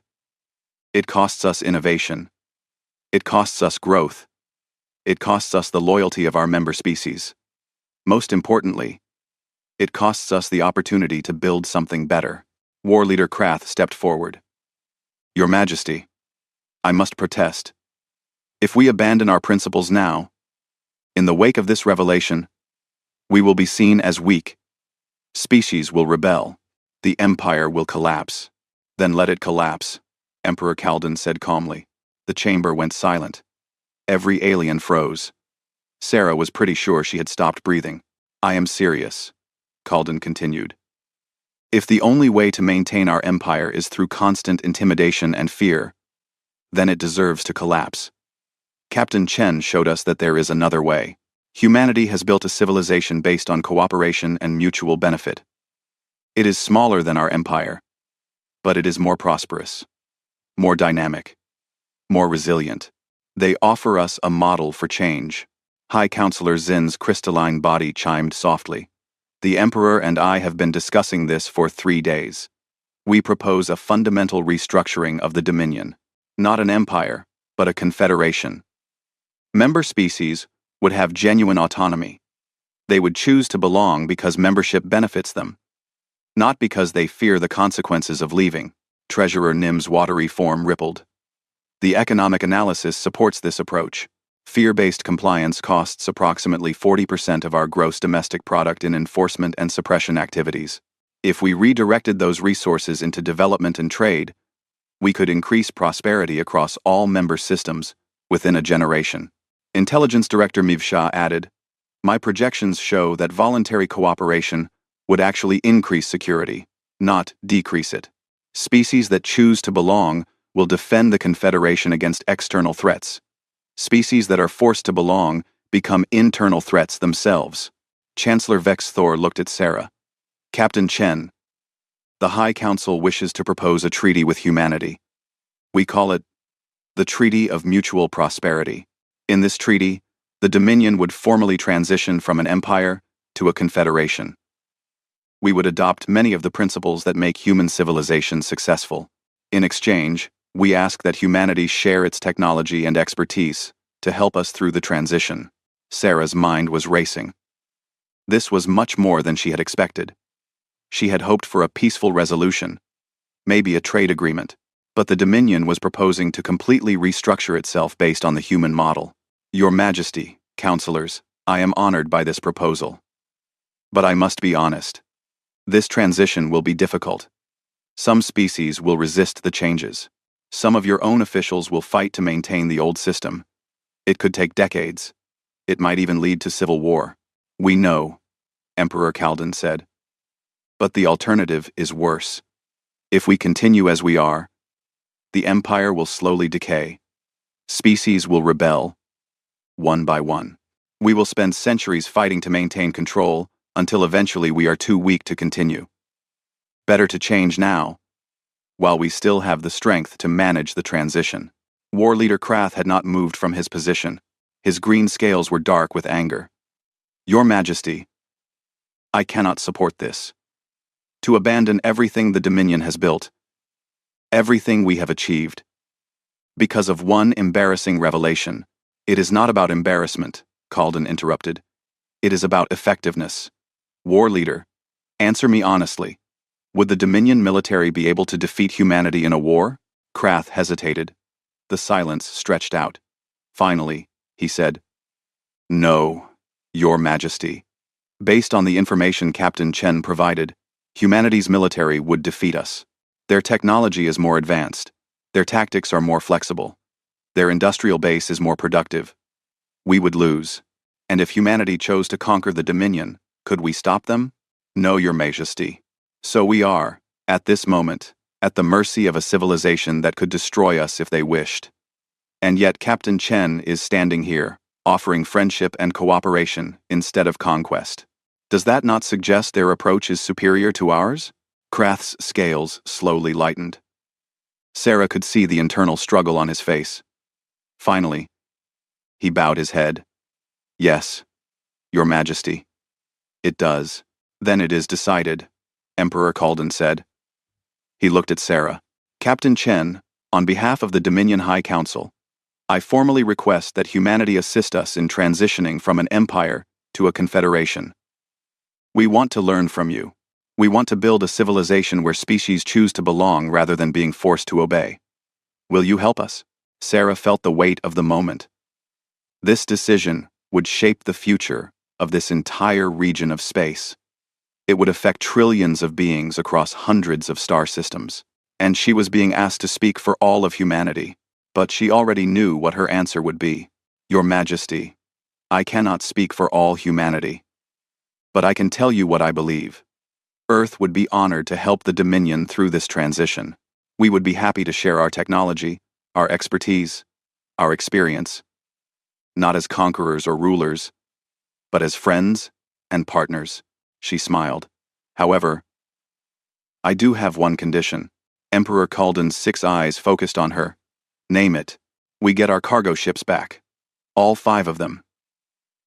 It costs us innovation. It costs us growth. It costs us the loyalty of our member species. Most importantly, it costs us the opportunity to build something better. War Leader Krath stepped forward. Your Majesty, I must protest. If we abandon our principles now, in the wake of this revelation, we will be seen as weak. Species will rebel. The Empire will collapse. Then let it collapse, Emperor Kalden said calmly. The chamber went silent. Every alien froze. Sarah was pretty sure she had stopped breathing. I am serious, Kalden continued. If the only way to maintain our empire is through constant intimidation and fear, then it deserves to collapse. Captain Chen showed us that there is another way. Humanity has built a civilization based on cooperation and mutual benefit. It is smaller than our empire, but it is more prosperous, more dynamic, more resilient. They offer us a model for change. High Counselor Zin's crystalline body chimed softly. The Emperor and I have been discussing this for 3 days. We propose a fundamental restructuring of the Dominion. Not an empire, but a confederation. Member species would have genuine autonomy. They would choose to belong because membership benefits them, not because they fear the consequences of leaving. Treasurer Nim's watery form rippled. The economic analysis supports this approach. Fear-based compliance costs approximately 40% of our gross domestic product in enforcement and suppression activities. If we redirected those resources into development and trade, we could increase prosperity across all member systems within a generation. Intelligence Director Meev Shah added, my projections show that voluntary cooperation would actually increase security, not decrease it. Species that choose to belong will defend the Confederation against external threats. Species that are forced to belong become internal threats themselves. Chancellor Vex Thor looked at Sarah. Captain Chen, the High Council wishes to propose a treaty with humanity. We call it the Treaty of Mutual Prosperity. In this treaty, the Dominion would formally transition from an empire to a confederation. We would adopt many of the principles that make human civilization successful. In exchange, we ask that humanity share its technology and expertise to help us through the transition. Sarah's mind was racing. This was much more than she had expected. She had hoped for a peaceful resolution, maybe a trade agreement. But the Dominion was proposing to completely restructure itself based on the human model. Your Majesty, counselors, I am honored by this proposal. But I must be honest. This transition will be difficult. Some species will resist the changes. Some of your own officials will fight to maintain the old system. It could take decades. It might even lead to civil war. We know, Emperor Kaldan said. But the alternative is worse. If we continue as we are, the empire will slowly decay. Species will rebel, one by one. We will spend centuries fighting to maintain control until eventually we are too weak to continue. Better to change now, while we still have the strength to manage the transition. War leader Krath had not moved from his position. His green scales were dark with anger. Your Majesty, I cannot support this. To abandon everything the Dominion has built, everything we have achieved, because of one embarrassing revelation. It is not about embarrassment, Kaldan interrupted. It is about effectiveness. War leader, answer me honestly. Would the Dominion military be able to defeat humanity in a war? Krath hesitated. The silence stretched out. Finally, he said, No, Your Majesty. Based on the information Captain Chen provided, humanity's military would defeat us. Their technology is more advanced. Their tactics are more flexible. Their industrial base is more productive. We would lose. And if humanity chose to conquer the Dominion, could we stop them? No, Your Majesty. So we are, at this moment, at the mercy of a civilization that could destroy us if they wished. And yet Captain Chen is standing here, offering friendship and cooperation instead of conquest. Does that not suggest their approach is superior to ours? Krath's scales slowly lightened. Sarah could see the internal struggle on his face. Finally, he bowed his head. Yes, Your Majesty. It does. Then it is decided, Emperor Kaldan said. He looked at Sarah. Captain Chen, on behalf of the Dominion High Council, I formally request that humanity assist us in transitioning from an empire to a confederation. We want to learn from you. We want to build a civilization where species choose to belong rather than being forced to obey. Will you help us? Sarah felt the weight of the moment. This decision would shape the future of this entire region of space. It would affect trillions of beings across hundreds of star systems. And she was being asked to speak for all of humanity. But she already knew what her answer would be. Your Majesty, I cannot speak for all humanity. But I can tell you what I believe. Earth would be honored to help the Dominion through this transition. We would be happy to share our technology, our expertise, our experience. Not as conquerors or rulers, but as friends and partners. She smiled. However, I do have one condition. Emperor Kaldan's 6 eyes focused on her. Name it. We get our cargo ships back. All 5 of them.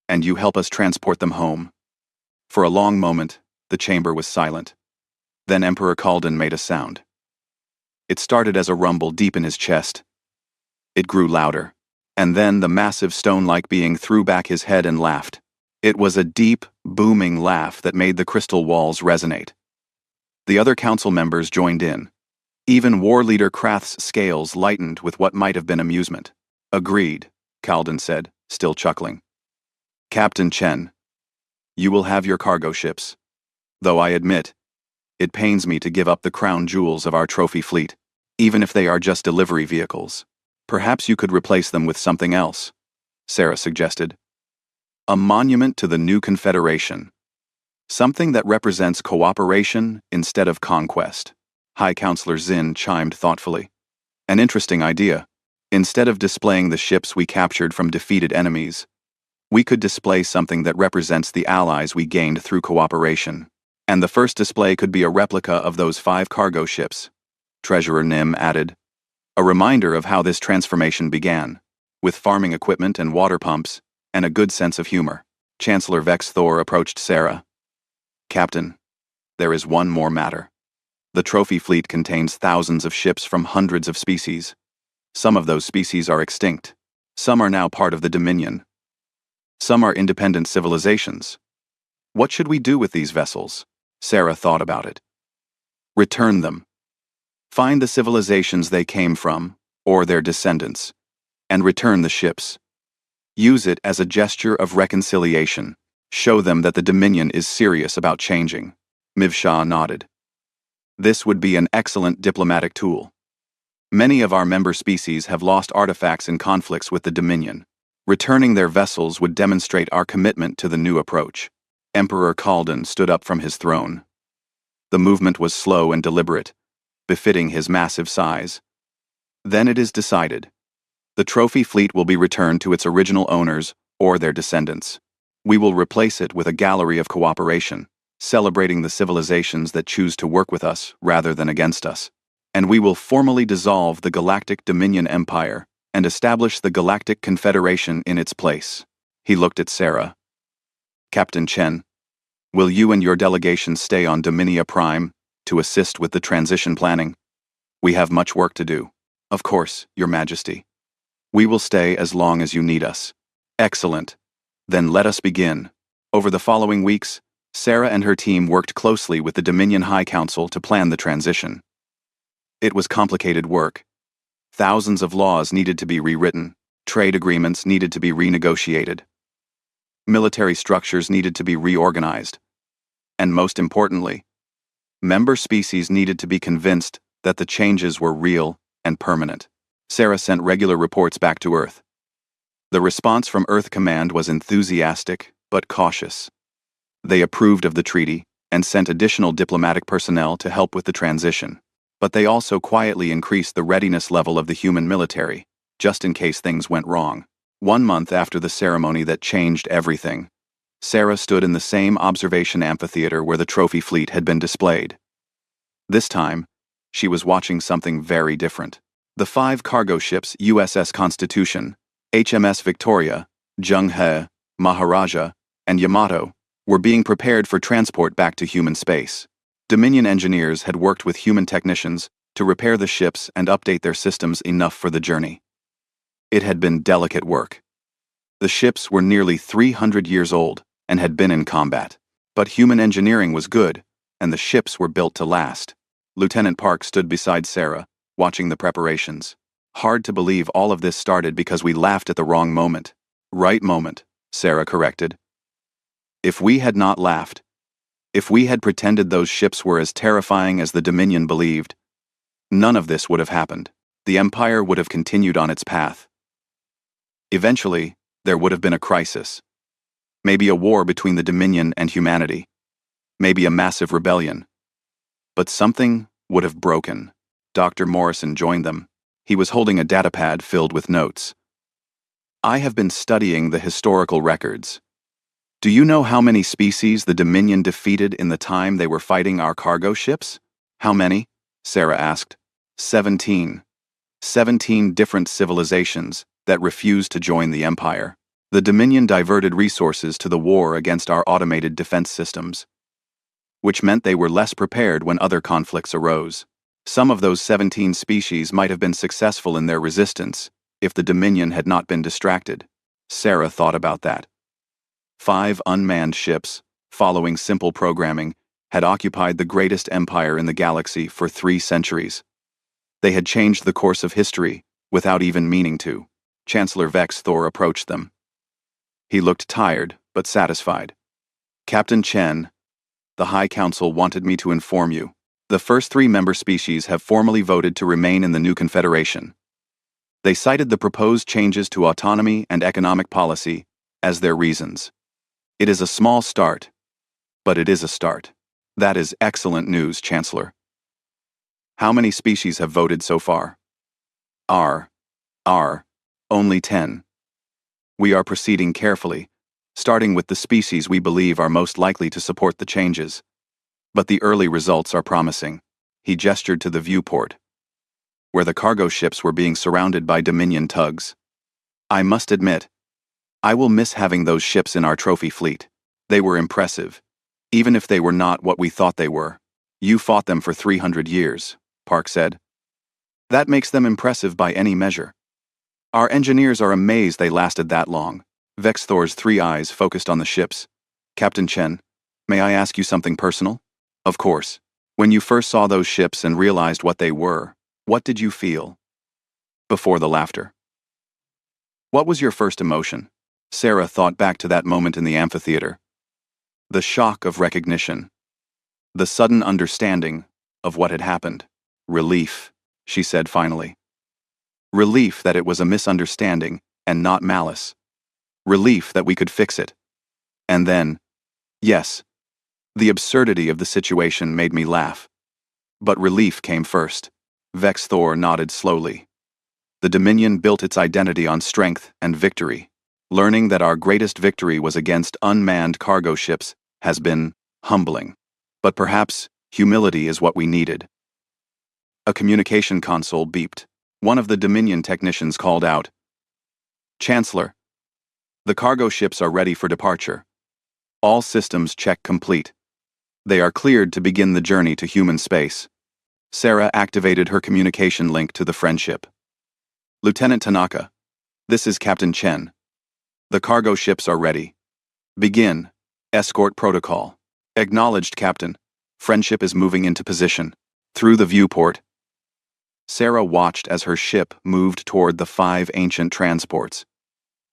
And you help us transport them home. For a long moment, the chamber was silent. Then Emperor Kaldan made a sound. It started as a rumble deep in his chest. It grew louder. And then the massive stone-like being threw back his head and laughed. It was a deep, booming laugh that made the crystal walls resonate. The other council members joined in. Even war leader Krath's scales lightened with what might have been amusement. Agreed, Kaldan said, still chuckling. Captain Chen, you will have your cargo ships. Though I admit, it pains me to give up the crown jewels of our trophy fleet, even if they are just delivery vehicles. Perhaps you could replace them with something else, Sarah suggested. A monument to the new confederation. Something that represents cooperation instead of conquest. High Counselor Zin chimed thoughtfully. An interesting idea. Instead of displaying the ships we captured from defeated enemies, we could display something that represents the allies we gained through cooperation. And the first display could be a replica of those 5 cargo ships, Treasurer Nim added. A reminder of how this transformation began, with farming equipment and water pumps, and a good sense of humor. Chancellor Vex Thor approached Sarah. Captain, there is one more matter. The trophy fleet contains thousands of ships from hundreds of species. Some of those species are extinct. Some are now part of the Dominion. Some are independent civilizations. What should we do with these vessels? Sarah thought about it. Return them. Find the civilizations they came from, or their descendants, and return the ships. Use it as a gesture of reconciliation. Show them that the Dominion is serious about changing. Mivsha nodded. This would be an excellent diplomatic tool. Many of our member species have lost artifacts in conflicts with the Dominion. Returning their vessels would demonstrate our commitment to the new approach. Emperor Kaldan stood up from his throne. The movement was slow and deliberate, befitting his massive size. Then it is decided. The trophy fleet will be returned to its original owners or their descendants. We will replace it with a gallery of cooperation, celebrating the civilizations that choose to work with us rather than against us. And we will formally dissolve the Galactic Dominion Empire and establish the Galactic Confederation in its place. He looked at Sarah. Captain Chen, will you and your delegation stay on Dominia Prime to assist with the transition planning? We have much work to do. Of course, Your Majesty. We will stay as long as you need us. Excellent. Then let us begin. Over the following weeks, Sarah and her team worked closely with the Dominion High Council to plan the transition. It was complicated work. Thousands of laws needed to be rewritten, trade agreements needed to be renegotiated. Military structures needed to be reorganized. And most importantly, member species needed to be convinced that the changes were real and permanent. Sarah sent regular reports back to Earth. The response from Earth Command was enthusiastic but cautious. They approved of the treaty and sent additional diplomatic personnel to help with the transition. But they also quietly increased the readiness level of the human military, just in case things went wrong. 1 month after the ceremony that changed everything, Sarah stood in the same observation amphitheater where the trophy fleet had been displayed. This time, she was watching something very different. The 5 cargo ships USS Constitution, HMS Victoria, Jung He, Maharaja, and Yamato were being prepared for transport back to human space. Dominion engineers had worked with human technicians to repair the ships and update their systems enough for the journey. It had been delicate work. The ships were nearly 300 years old and had been in combat. But human engineering was good, and the ships were built to last. Lieutenant Park stood beside Sarah, watching the preparations. Hard to believe all of this started because we laughed at the wrong moment. Right moment, Sarah corrected. If we had not laughed, if we had pretended those ships were as terrifying as the Dominion believed, none of this would have happened. The Empire would have continued on its path. Eventually, there would have been a crisis. Maybe a war between the Dominion and humanity. Maybe a massive rebellion. But something would have broken. Dr. Morrison joined them. He was holding a datapad filled with notes. I have been studying the historical records. Do you know how many species the Dominion defeated in the time they were fighting our cargo ships? How many? Sarah asked. 17. 17 different civilizations that refused to join the Empire. The Dominion diverted resources to the war against our automated defense systems, which meant they were less prepared when other conflicts arose. Some of those 17 species might have been successful in their resistance if the Dominion had not been distracted. Sarah thought about that. 5 unmanned ships, following simple programming, had occupied the greatest empire in the galaxy for 3 centuries. They had changed the course of history without even meaning to. Chancellor Vex Thor approached them. He looked tired, but satisfied. Captain Chen, the High Council wanted me to inform you. The first 3 member species have formally voted to remain in the new confederation. They cited the proposed changes to autonomy and economic policy as their reasons. It is a small start, but it is a start. That is excellent news, Chancellor. How many species have voted so far? Only 10. We are proceeding carefully, starting with the species we believe are most likely to support the changes. But the early results are promising. He gestured to the viewport, where the cargo ships were being surrounded by Dominion tugs. I must admit, I will miss having those ships in our trophy fleet. They were impressive, even if they were not what we thought they were. You fought them for 300 years, Park said. That makes them impressive by any measure. Our engineers are amazed they lasted that long. Vex Thor's 3 eyes focused on the ships. Captain Chen, may I ask you something personal? Of course. When you first saw those ships and realized what they were, what did you feel? Before the laughter. What was your first emotion? Sarah thought back to that moment in the amphitheater. The shock of recognition. The sudden understanding of what had happened. Relief, she said finally. Relief that it was a misunderstanding and not malice. Relief that we could fix it. And then, yes, the absurdity of the situation made me laugh. But relief came first. Vex Thor nodded slowly. The Dominion built its identity on strength and victory. Learning that our greatest victory was against unmanned cargo ships has been humbling. But perhaps humility is what we needed. A communication console beeped. One of the Dominion technicians called out, "Chancellor, the cargo ships are ready for departure. All systems check complete. They are cleared to begin the journey to human space." Sarah activated her communication link to the friendship. "Lieutenant Tanaka, this is Captain Chen. The cargo ships are ready. Begin. Escort protocol. Acknowledged, Captain. Friendship is moving into position." Through the viewport, Sarah watched as her ship moved toward the 5 ancient transports.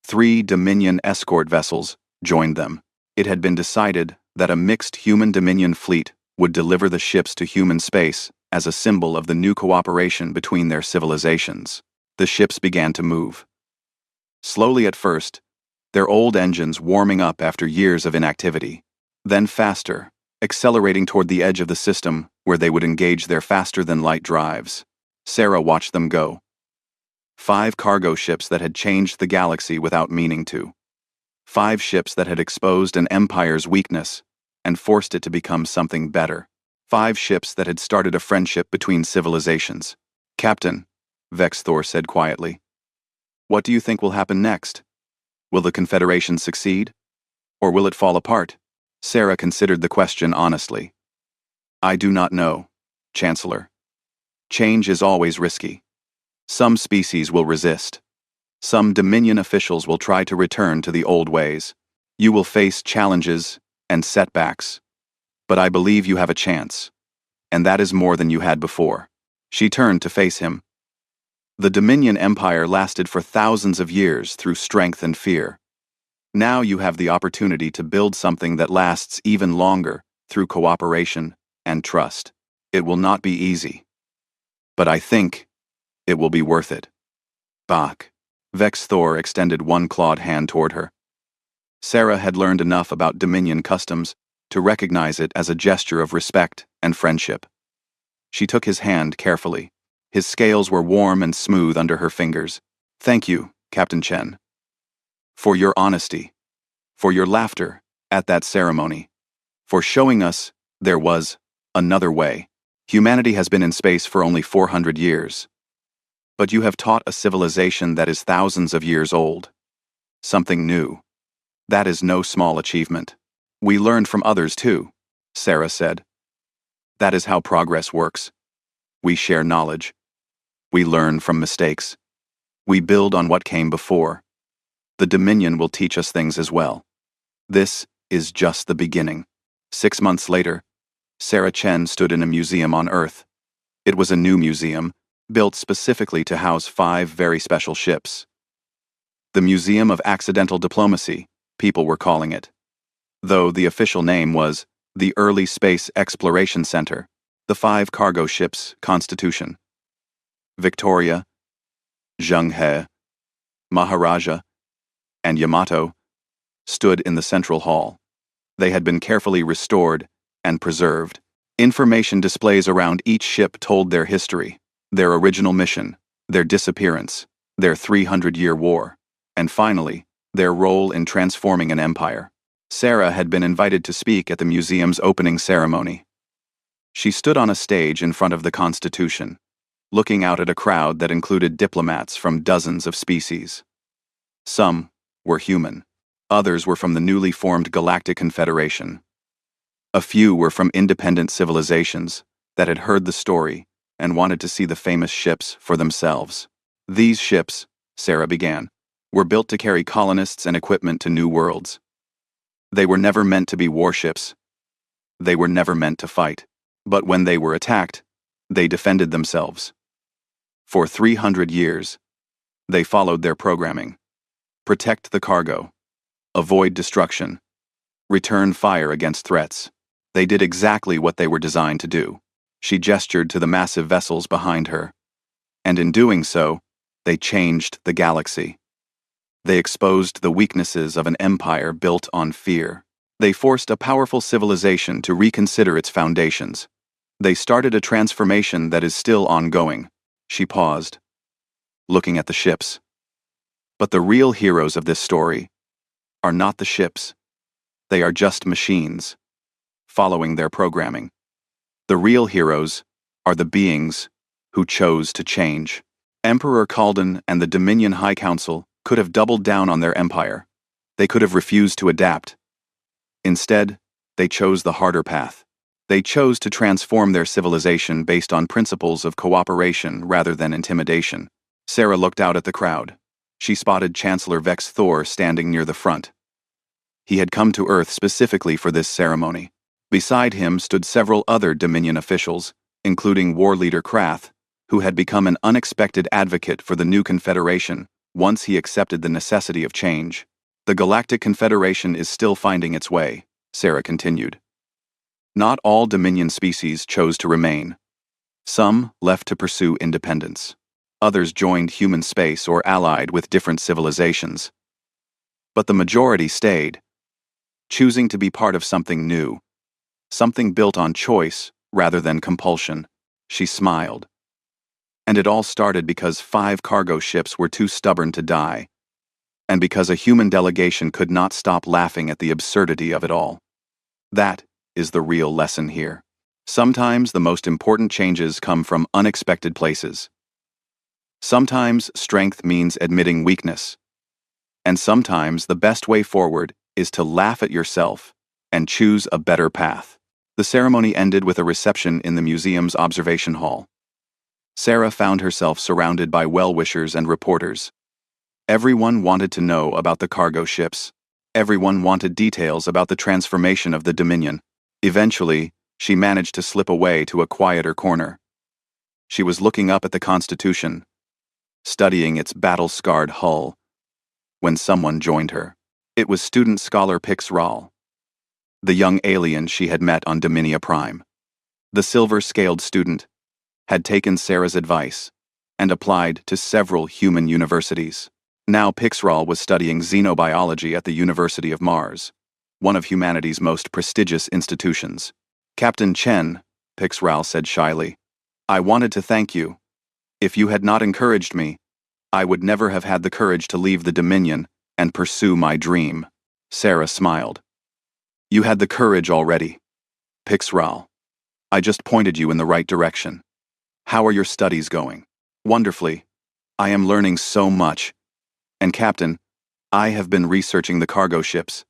3 Dominion escort vessels joined them. It had been decided that a mixed human-Dominion fleet would deliver the ships to human space as a symbol of the new cooperation between their civilizations. The ships began to move. Slowly at first, their old engines warming up after years of inactivity. Then faster, accelerating toward the edge of the system where they would engage their faster-than-light drives. Sarah watched them go. 5 cargo ships that had changed the galaxy without meaning to. 5 ships that had exposed an empire's weakness and forced it to become something better. 5 ships that had started a friendship between civilizations. "Captain," Vex Thor said quietly, "what do you think will happen next? Will the Confederation succeed? Or will it fall apart?" Sarah considered the question honestly. "I do not know, Chancellor. Change is always risky. Some species will resist. Some Dominion officials will try to return to the old ways. You will face challenges and setbacks. But I believe you have a chance. And that is more than you had before." She turned to face him. "The Dominion Empire lasted for thousands of years through strength and fear. Now you have the opportunity to build something that lasts even longer through cooperation and trust. It will not be easy. But I think it will be worth it." Bach. Vex Thor extended one clawed hand toward her. Sarah had learned enough about Dominion customs to recognize it as a gesture of respect and friendship. She took his hand carefully. His scales were warm and smooth under her fingers. "Thank you, Captain Chen. For your honesty. For your laughter at that ceremony. For showing us there was another way. Humanity has been in space for only 400 years. But you have taught a civilization that is thousands of years old. Something new. That is no small achievement." "We learned from others too," Sarah said. "That is how progress works. We share knowledge. We learn from mistakes. We build on what came before. The Dominion will teach us things as well. This is just the beginning." 6 months later, Sarah Chen stood in a museum on Earth. It was a new museum, built specifically to house 5 very special ships. The Museum of Accidental Diplomacy, people were calling it. Though the official name was the Early Space Exploration Center. The 5 cargo ships, Constitution, Victoria, Zhenghe, Maharaja, and Yamato, stood in the central hall. They had been carefully restored and preserved. Information displays around each ship told their history, their original mission, their disappearance, their 300-year war, and finally, their role in transforming an empire. Sarah had been invited to speak at the museum's opening ceremony. She stood on a stage in front of the Constitution, looking out at a crowd that included diplomats from dozens of species. Some were human. Others were from the newly formed Galactic Confederation. A few were from independent civilizations that had heard the story and wanted to see the famous ships for themselves. "These ships," Sarah began, "were built to carry colonists and equipment to new worlds. They were never meant to be warships. They were never meant to fight. But when they were attacked, they defended themselves. For 300 years, they followed their programming. Protect the cargo. Avoid destruction. Return fire against threats. They did exactly what they were designed to do. She gestured to the massive vessels behind her. And in doing so, they changed the galaxy. They exposed the weaknesses of an empire built on fear. They forced a powerful civilization to reconsider its foundations. They started a transformation that is still ongoing. She paused, looking at the ships. But the real heroes of this story are not the ships. They are just machines, following their programming. The real heroes are the beings who chose to change. Emperor Kalden and the Dominion High Council could have doubled down on their empire. They could have refused to adapt. Instead, they chose the harder path. They chose to transform their civilization based on principles of cooperation rather than intimidation. Sarah looked out at the crowd. She spotted Chancellor Vex Thor standing near the front. He had come to Earth specifically for this ceremony. Beside him stood several other Dominion officials, including war leader Krath, who had become an unexpected advocate for the new Confederation once he accepted the necessity of change. The Galactic Confederation is still finding its way, Sarah continued. Not all Dominion species chose to remain. Some left to pursue independence. Others joined human space or allied with different civilizations. But the majority stayed, choosing to be part of something new, something built on choice rather than compulsion. She smiled. And it all started because 5 cargo ships were too stubborn to die, and because a human delegation could not stop laughing at the absurdity of it all. That is the real lesson here. Sometimes the most important changes come from unexpected places. Sometimes strength means admitting weakness. And sometimes the best way forward is to laugh at yourself and choose a better path. The ceremony ended with a reception in the museum's observation hall. Sarah found herself surrounded by well-wishers and reporters. Everyone wanted to know about the cargo ships. Everyone wanted details about the transformation of the Dominion. Eventually, she managed to slip away to a quieter corner. She was looking up at the Constitution, studying its battle-scarred hull, when someone joined her. It was student scholar Pix Ral, the young alien she had met on Dominia Prime. The silver-scaled student had taken Sarah's advice and applied to several human universities. Now Pixral was studying xenobiology at the University of Mars, one of humanity's most prestigious institutions. Captain Chen, Pixral said shyly, I wanted to thank you. If you had not encouraged me, I would never have had the courage to leave the Dominion and pursue my dream. Sarah smiled. You had the courage already. Pixral. I just pointed you in the right direction. How are your studies going? Wonderfully. I am learning so much. And Captain, I have been researching the cargo ships.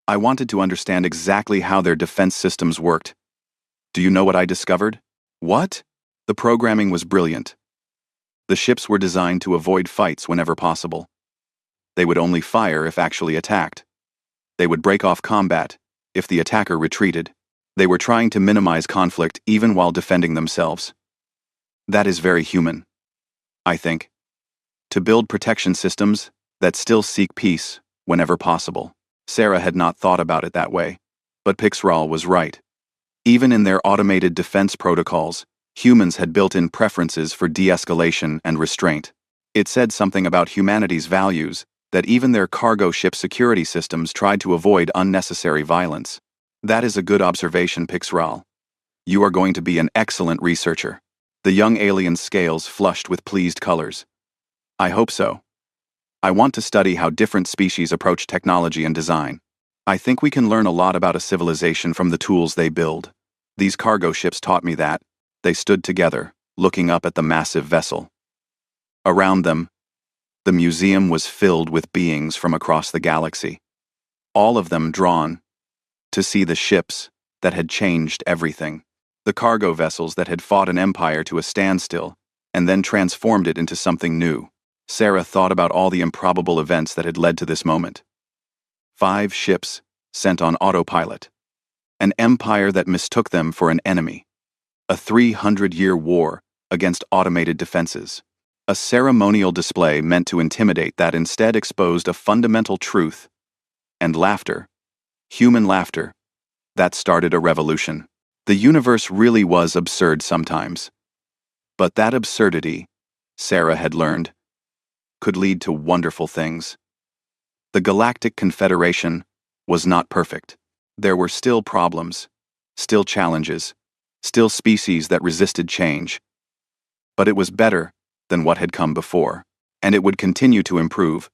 I wanted to understand exactly how their defense systems worked. Do you know what I discovered? What? The programming was brilliant. The ships were designed to avoid fights whenever possible. They would only fire if actually attacked. They would break off combat if the attacker retreated. They were trying to minimize conflict even while defending themselves. That is very human, I think. To build protection systems that still seek peace whenever possible. Sarah had not thought about it that way, but Pixral was right. Even in their automated defense protocols, humans had built-in preferences for de-escalation and restraint. It said something about humanity's values that even their cargo ship security systems tried to avoid unnecessary violence. That is a good observation, Pixral. You are going to be an excellent researcher. The young alien's scales flushed with pleased colors. I hope so. I want to study how different species approach technology and design. I think we can learn a lot about a civilization from the tools they build. These cargo ships taught me that. They stood together, looking up at the massive vessel. Around them, the museum was filled with beings from across the galaxy. All of them drawn to see the ships that had changed everything. The cargo vessels that had fought an empire to a standstill and then transformed it into something new. Sarah thought about all the improbable events that had led to this moment. 5 ships sent on autopilot. An empire that mistook them for an enemy. A 300-year war against automated defenses. A ceremonial display meant to intimidate that instead exposed a fundamental truth. And laughter, human laughter, that started a revolution. The universe really was absurd sometimes. But that absurdity, Sarah had learned, could lead to wonderful things. The Galactic Confederation was not perfect. There were still problems, still challenges, still species that resisted change. But it was better than what had come before, and it would continue to improve,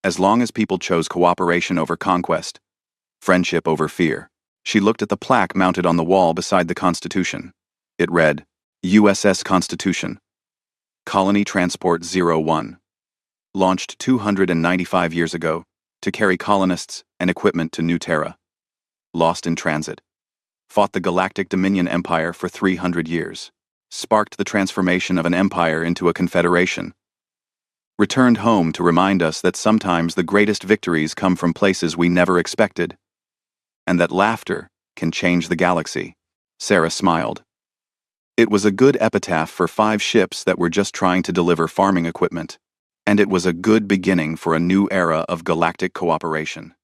as long as people chose cooperation over conquest, friendship over fear. She looked at the plaque mounted on the wall beside the Constitution. It read, USS Constitution, Colony Transport 01, launched 295 years ago to carry colonists and equipment to New Terra. Lost in transit. Fought the Galactic Dominion Empire for 300 years. Sparked the transformation of an empire into a confederation. Returned home to remind us that sometimes the greatest victories come from places we never expected. And that laughter can change the galaxy. Sarah smiled. It was a good epitaph for 5 ships that were just trying to deliver farming equipment. And it was a good beginning for a new era of galactic cooperation.